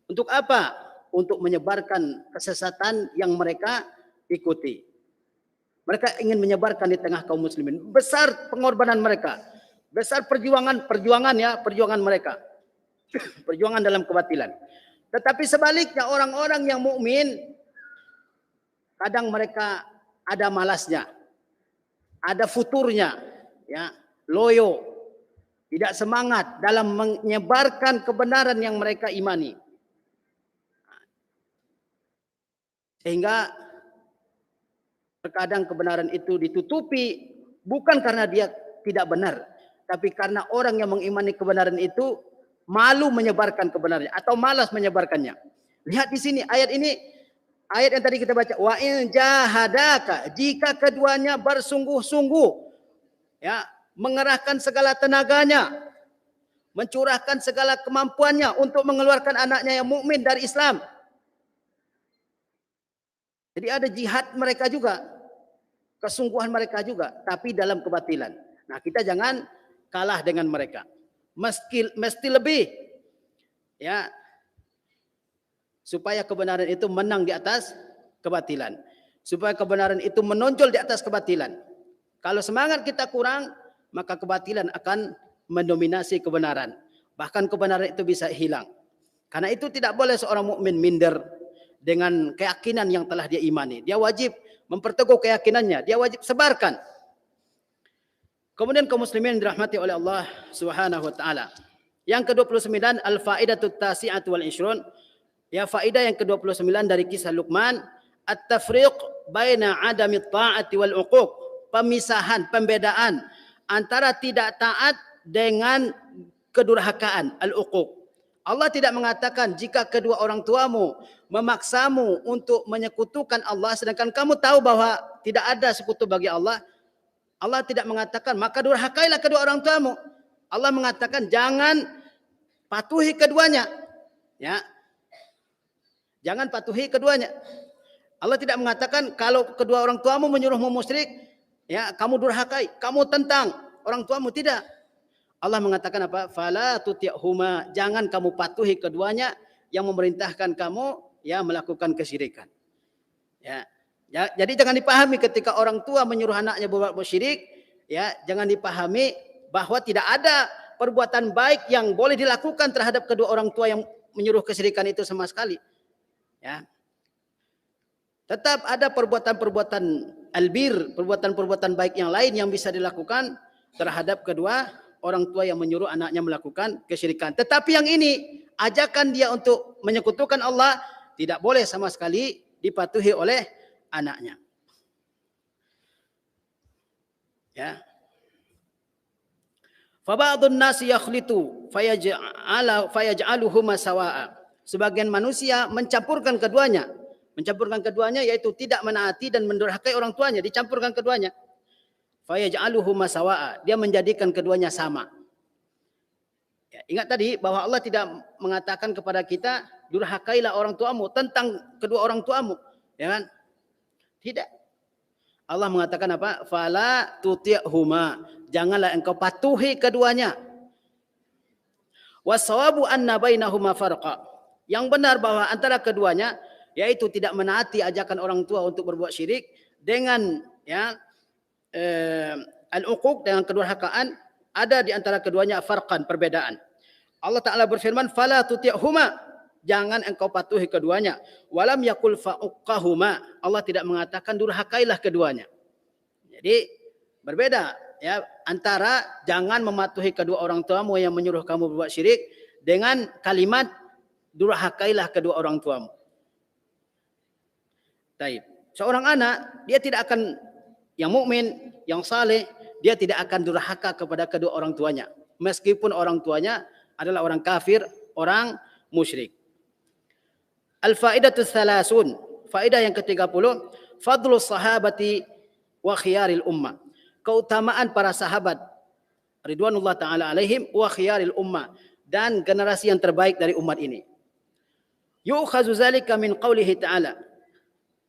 Untuk apa? Untuk menyebarkan kesesatan yang mereka ikuti. Mereka ingin menyebarkan di tengah kaum muslimin. Besar pengorbanan mereka, besar perjuangan mereka. Perjuangan dalam kebatilan. Tetapi sebaliknya orang-orang yang mukmin, kadang mereka ada malasnya, ada futurnya, ya, loyo, tidak semangat dalam menyebarkan kebenaran yang mereka imani. Sehingga terkadang kebenaran itu ditutupi bukan karena dia tidak benar, tapi karena orang yang mengimani kebenaran itu malu menyebarkan kebenarannya atau malas menyebarkannya. Lihat di sini ayat ini, ayat yang tadi kita baca, wa in jahadaka, jika keduanya bersungguh-sungguh, ya, mengerahkan segala tenaganya, mencurahkan segala kemampuannya untuk mengeluarkan anaknya yang mukmin dari Islam. Jadi ada jihad mereka juga, kesungguhan mereka juga, tapi dalam kebatilan. Nah, kita jangan kalah dengan mereka. Mesti lebih, ya, supaya kebenaran itu menang di atas kebatilan, supaya kebenaran itu menonjol di atas kebatilan. Kalau semangat kita kurang, maka kebatilan akan mendominasi kebenaran, bahkan kebenaran itu bisa hilang. Karena itu tidak boleh seorang mukmin minder dengan keyakinan yang telah dia imani. Dia wajib memperteguh keyakinannya, dia wajib sebarkan. Kemudian kaum muslimin dirahmati oleh Allah Subhanahu wa taala. Yang ke-29 al-faidatut tasi'atu wal 20. Ya, faedah yang ke-29 dari kisah Luqman, at-tafriq baina adami ta'ati wal 'uquq. Pemisahan, pembedaan antara tidak taat dengan kedurhakaan, al-uquq. Allah tidak mengatakan jika kedua orang tuamu memaksamu untuk menyekutukan Allah sedangkan kamu tahu bahwa tidak ada sekutu bagi Allah. Allah tidak mengatakan maka durhakailah kedua orang tuamu. Allah mengatakan jangan patuhi keduanya. Ya. Jangan patuhi keduanya. Allah tidak mengatakan kalau kedua orang tuamu menyuruhmu musyrik, ya, kamu durhakai, kamu tentang orang tuamu, tidak. Allah mengatakan apa? Fala tuti'huma, jangan kamu patuhi keduanya yang memerintahkan kamu ya melakukan kesyirikan. Ya. Ya, jadi jangan dipahami ketika orang tua menyuruh anaknya berbuat syirik, ya, jangan dipahami bahwa tidak ada perbuatan baik yang boleh dilakukan terhadap kedua orang tua yang menyuruh kesyirikan itu sama sekali. Ya. Tetap ada perbuatan-perbuatan albir, perbuatan-perbuatan baik yang lain yang bisa dilakukan terhadap kedua orang tua yang menyuruh anaknya melakukan kesyirikan. Tetapi yang ini, ajakan dia untuk menyekutukan Allah, tidak boleh sama sekali dipatuhi oleh anaknya. Ya. Fa ba'dun nasi yakhlitu fayaj'aluhuma sawa'a. Sebagian manusia mencampurkan keduanya. Mencampurkan keduanya yaitu tidak menaati dan mendurhakai orang tuanya, dicampurkan keduanya. Fayaj'aluhuma sawa'a. Dia menjadikan keduanya sama. Ya, ingat tadi bahwa Allah tidak mengatakan kepada kita durhakailah orang tuamu, tentang kedua orang tuamu, ya kan? Tidak. Allah mengatakan apa? Fala tuti'huma. Janganlah engkau patuhi keduanya. Wassawabu anna bainahuma farqa. Yang benar bahwa antara keduanya yaitu tidak menaati ajakan orang tua untuk berbuat syirik dengan ya al-uquq, dengan kedurhakaan, ada di antara keduanya farqan, perbedaan. Allah Ta'ala berfirman, fala tuti'huma, jangan engkau patuhi keduanya. Walam yakul fa'uqahuma, Allah tidak mengatakan durhakailah keduanya. Jadi berbeda ya antara jangan mematuhi kedua orang tuamu yang menyuruh kamu berbuat syirik dengan kalimat durhakailah kedua orang tuamu. Taib. Seorang anak dia tidak akan yang mukmin, yang saleh, dia tidak akan durhaka kepada kedua orang tuanya meskipun orang tuanya adalah orang kafir, orang musyrik. Al-faidatus salasun, faedah yang ke-30, fadlus sahabati wa khiyaril ummah. Keutamaan para sahabat ridwanullah taala alaihim wa khiyaril ummah dan generasi yang terbaik dari umat ini. Yu'khazu zalika min qaulihi ta'ala.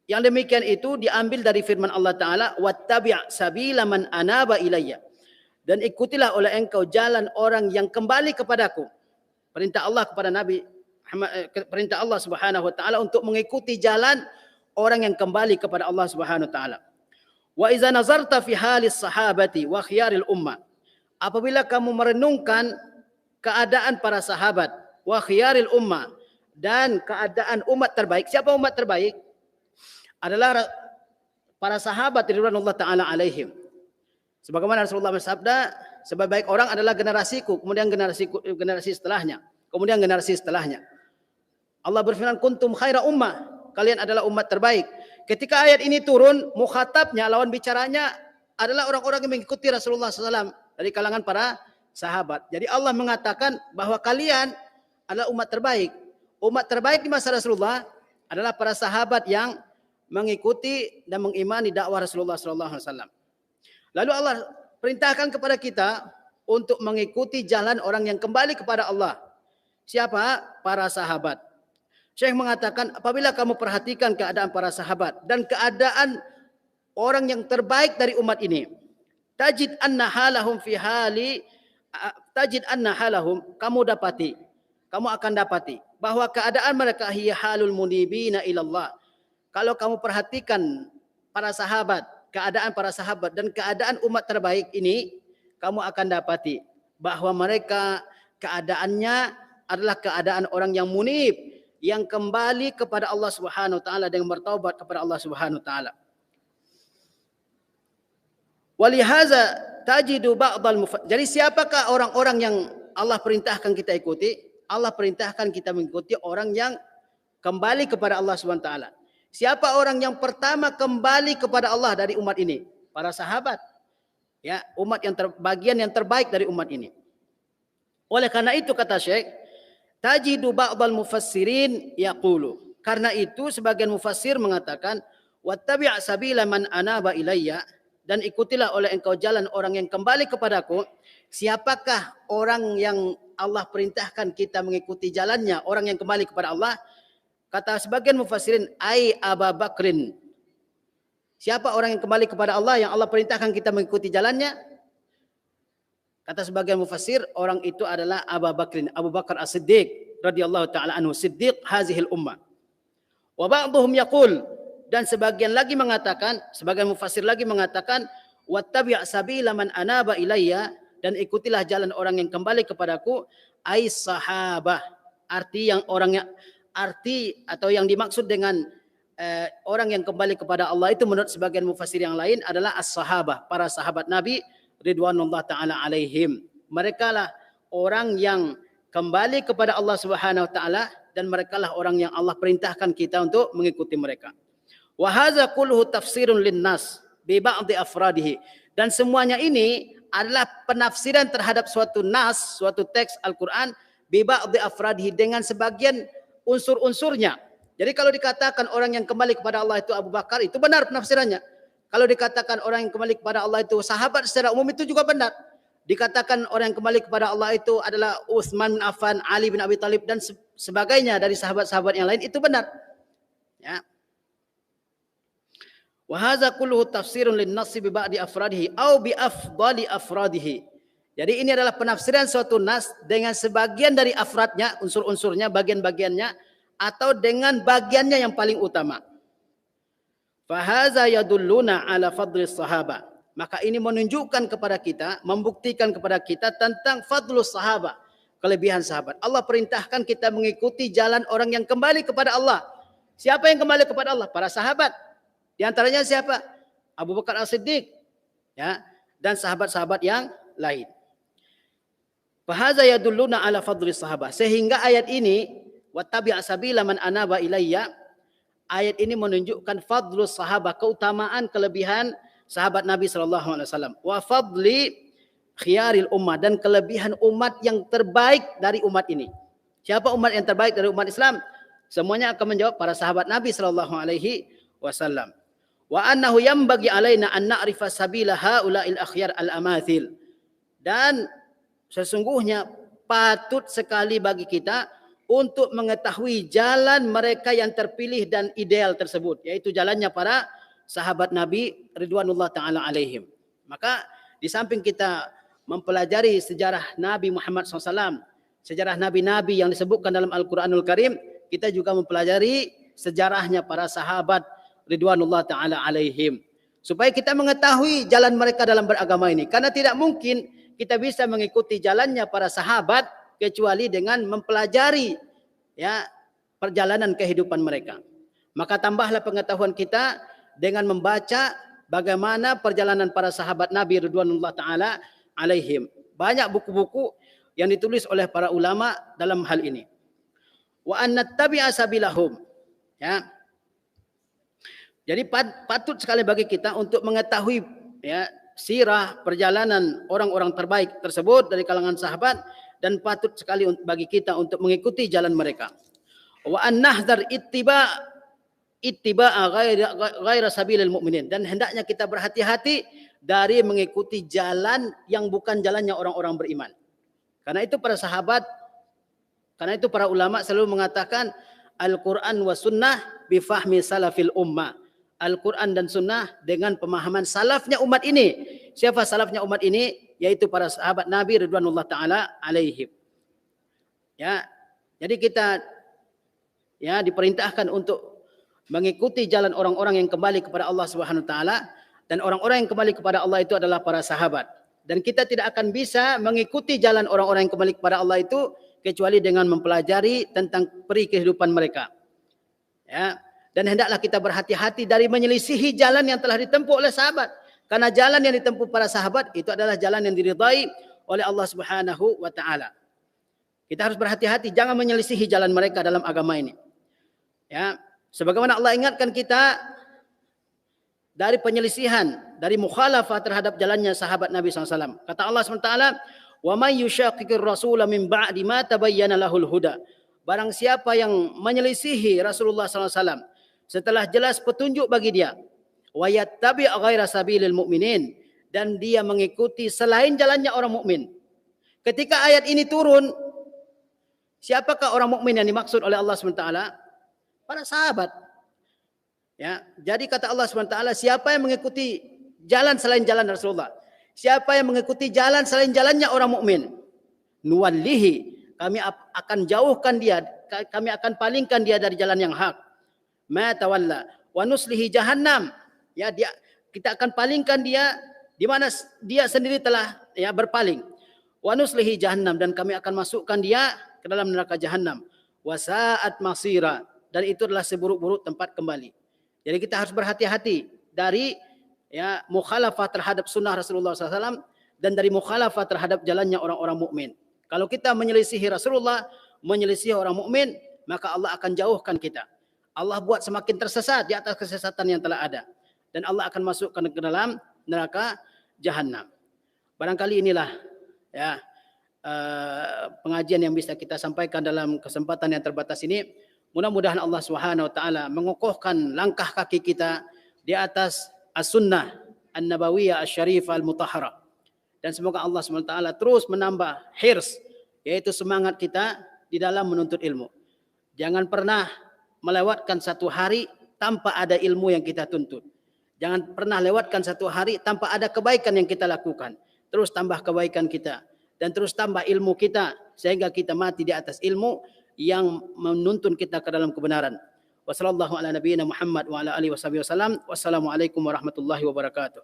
Yang demikian itu diambil dari firman Allah Ta'ala, wattabi' sabila man anaba ilayya. Dan ikutilah oleh engkau jalan orang yang kembali kepadaku. Perintah Allah kepada Nabi, perintah Allah Subhanahu wa taala untuk mengikuti jalan orang yang kembali kepada Allah Subhanahu wa taala. Wa iza nazarta fi halis sahabati wa khiyaril ummah. Apabila kamu merenungkan keadaan para sahabat wa khiyaril ummah dan keadaan umat terbaik. Siapa umat terbaik? Adalah para sahabat ridwanullah taala alaihim. Sebagaimana Rasulullah bersabda, sebaik-baik orang adalah generasiku, kemudian generasi setelahnya, kemudian generasi setelahnya. Allah berfirman, kuntum khaira ummah, kalian adalah umat terbaik. Ketika ayat ini turun, mukhatabnya, lawan bicaranya adalah orang-orang yang mengikuti Rasulullah SAW dari kalangan para sahabat. Jadi Allah mengatakan bahwa kalian adalah umat terbaik. Umat terbaik di masa Rasulullah adalah para sahabat yang mengikuti dan mengimani dakwah Rasulullah SAW. Lalu Allah perintahkan kepada kita untuk mengikuti jalan orang yang kembali kepada Allah. Siapa? Para sahabat. Syekh mengatakan apabila kamu perhatikan keadaan para sahabat dan keadaan orang yang terbaik dari umat ini, tajid anna halahum kamu akan dapati bahwa keadaan mereka hiya halul munibina ilallah. Kalau kamu perhatikan para sahabat, keadaan para sahabat dan keadaan umat terbaik ini, kamu akan dapati bahwa mereka keadaannya adalah keadaan orang yang munib, yang kembali kepada Allah Subhanahu wa taala dengan bertaubat kepada Allah Subhanahu wa taala. Walihaza tajidu ba'dal jadi siapakah orang-orang yang Allah perintahkan kita ikuti? Allah perintahkan kita mengikuti orang yang kembali kepada Allah Subhanahu wa taala. Siapa orang yang pertama kembali kepada Allah dari umat ini? Para sahabat. Ya, umat yang bagian yang terbaik dari umat ini. Oleh karena itu kata Syekh, tajidu ba'dal mufassirin yaqulu. Karena itu sebagian mufassir mengatakan, wattabi' sabila man anaba ilayya, dan ikutilah oleh engkau jalan orang yang kembali kepadaku. Siapakah orang yang Allah perintahkan kita mengikuti jalannya, orang yang kembali kepada Allah? Kata sebagian mufassirin, ai Abu Bakrin. Siapa orang yang kembali kepada Allah yang Allah perintahkan kita mengikuti jalannya? Kata sebagian mufassir, orang itu adalah Abu Bakrin, Abu Bakar As-Siddiq radhiyallahu taala anhu, Siddiq hazihil ummah. Wa ba'dhum yaqul, dan sebagian lagi mengatakan, sebagian mufassir lagi mengatakan, wattabi' sabila man anaba ilayya, dan ikutilah jalan orang yang kembali kepadaku, ai sahabah. Arti atau yang dimaksud dengan orang yang kembali kepada Allah itu menurut sebagian mufassir yang lain adalah as-sahabah, para sahabat Nabi ridwanullah taala alaihim. Mereka lah orang yang kembali kepada Allah Subhanahu wa taala dan mereka lah orang yang Allah perintahkan kita untuk mengikuti mereka. Wa hadza kulluhu tafsirun linnas bi ba'dhi afradihi. Dan semuanya ini adalah penafsiran terhadap suatu nas, suatu teks Al-Qur'an bi ba'dhi afradihi, dengan sebagian unsur-unsurnya. Jadi kalau dikatakan orang yang kembali kepada Allah itu Abu Bakar, itu benar penafsirannya. Kalau dikatakan orang yang kembali kepada Allah itu sahabat secara umum, itu juga benar. Dikatakan orang yang kembali kepada Allah itu adalah Utsman bin Affan, Ali bin Abi Thalib dan sebagainya dari sahabat-sahabat yang lain, itu benar. Ya. Wa hadza kulluhu tafsirun lin-nassi bi ba'di afradihi au bi afdali afradihi. Jadi ini adalah penafsiran suatu nas dengan sebagian dari afradnya, unsur-unsurnya, bagian-bagiannya, atau dengan bagiannya yang paling utama. Fahaza yadulluna ala fadlis sahaba. Maka ini menunjukkan kepada kita, membuktikan kepada kita tentang fadlus sahaba, kelebihan sahabat. Allah perintahkan kita mengikuti jalan orang yang kembali kepada Allah. Siapa yang kembali kepada Allah? Para sahabat. Di antaranya siapa? Abu Bakar As-Siddiq, ya, dan sahabat-sahabat yang lain. Fahaza yadulluna ala fadli sahabah. Sehingga ayat ini, wattabi' sabila man anaba ilayya, ayat ini menunjukkan fadlus sahabah, keutamaan kelebihan sahabat Nabi SAW. Wa fadli khiyaril ummah, dan kelebihan umat yang terbaik dari umat ini. Siapa umat yang terbaik dari umat Islam? Semuanya akan menjawab para sahabat Nabi SAW. Wa annahu yanbaghi alaina an na'rifa sabila haula'il akhyar al-amathil. Dan sesungguhnya patut sekali bagi kita untuk mengetahui jalan mereka yang terpilih dan ideal tersebut, yaitu jalannya para sahabat Nabi ridwanullah ta'ala alaihim. Maka di samping kita mempelajari sejarah Nabi Muhammad SAW, sejarah nabi-nabi yang disebutkan dalam Al-Quranul Karim, kita juga mempelajari sejarahnya para sahabat ridwanullah ta'ala alaihim, supaya kita mengetahui jalan mereka dalam beragama ini. Karena tidak mungkin kita bisa mengikuti jalannya para sahabat kecuali dengan mempelajari, ya, perjalanan kehidupan mereka. Maka tambahlah pengetahuan kita dengan membaca bagaimana perjalanan para sahabat Nabi ridwanullah ta'ala alaihim. Banyak buku-buku yang ditulis oleh para ulama dalam hal ini. Wa annattabi'a sabilahum, ya. Jadi patut sekali bagi kita untuk mengetahui, ya, sirah perjalanan orang-orang terbaik tersebut dari kalangan sahabat, dan patut sekali bagi kita untuk mengikuti jalan mereka. Wa an nahdhar ittiba'a ghaira sabilil mu'minin, dan hendaknya kita berhati-hati dari mengikuti jalan yang bukan jalannya orang-orang beriman. Karena itu para sahabat, karena itu para ulama selalu mengatakan Al-Quran wa sunnah bifahmi salafil ummah. Al-Quran dan sunnah dengan pemahaman salafnya umat ini. Siapa salafnya umat ini? Yaitu para sahabat Nabi ridwanullah ta'ala alaihim. Ya, jadi kita, ya, diperintahkan untuk mengikuti jalan orang-orang yang kembali kepada Allah Subhanahu wa taala, dan orang-orang yang kembali kepada Allah itu adalah para sahabat. Dan kita tidak akan bisa mengikuti jalan orang-orang yang kembali kepada Allah itu kecuali dengan mempelajari tentang peri kehidupan mereka. Ya. Dan hendaklah kita berhati-hati dari menyelisihi jalan yang telah ditempuh oleh sahabat. Karena jalan yang ditempuh para sahabat itu adalah jalan yang diridai oleh Allah Subhanahu wa taala. Kita harus berhati-hati jangan menyelisihi jalan mereka dalam agama ini. Ya, sebagaimana Allah ingatkan kita dari penyelisihan, dari mukhalafah terhadap jalannya sahabat Nabi SAW. Kata Allah SWT, "Wa may yushaqiqir rasula min ba'di ma tabayyana lahul huda." Barang siapa yang menyelisihi Rasulullah SAW setelah jelas petunjuk bagi dia, wa yattabi' ghaira sabilil mu'minin, dan dia mengikuti selain jalannya orang mukmin. Ketika ayat ini turun, siapakah orang mukmin yang dimaksud oleh Allah SWT? Para sahabat. Ya, jadi kata Allah SWT, siapa yang mengikuti jalan selain jalan Rasulullah, siapa yang mengikuti jalan selain jalannya orang mukmin, nuwallihi, kami akan jauhkan dia, kami akan palingkan dia dari jalan yang hak. Ma tawalla wa nuslihi jahannam, ya, kita akan palingkan dia di mana dia sendiri telah, ya, berpaling. Wa nuslihi jahannam, dan kami akan masukkan dia ke dalam neraka jahannam. Wa sa'at masira, dan itu adalah seburuk-buruk tempat kembali. Jadi kita harus berhati-hati dari, ya, mukhalafah terhadap sunnah Rasulullah SAW dan dari mukhalafah terhadap jalannya orang-orang mukmin. Kalau kita menyelisihi Rasulullah, menyelisihi orang mukmin, maka Allah akan jauhkan kita. Allah buat semakin tersesat di atas kesesatan yang telah ada, dan Allah akan masukkan ke dalam neraka jahanam. Barangkali inilah, ya, pengajian yang bisa kita sampaikan dalam kesempatan yang terbatas ini. Mudah-mudahan Allah Subhanahu wa taala mengokohkan langkah kaki kita di atas as-sunnah an-nabawiyah asy-syarifah al-mutahharah. Dan semoga Allah Subhanahu wa taala terus menambah hirs, yaitu semangat kita di dalam menuntut ilmu. Jangan pernah melewatkan satu hari tanpa ada ilmu yang kita tuntut. Jangan pernah lewatkan satu hari tanpa ada kebaikan yang kita lakukan. Terus tambah kebaikan kita dan terus tambah ilmu kita sehingga kita mati di atas ilmu yang menuntun kita ke dalam kebenaran. Wassallallahu ala nabiyyina Muhammad wa ala alihi wasallam. Wassalamualaikum warahmatullahi wabarakatuh.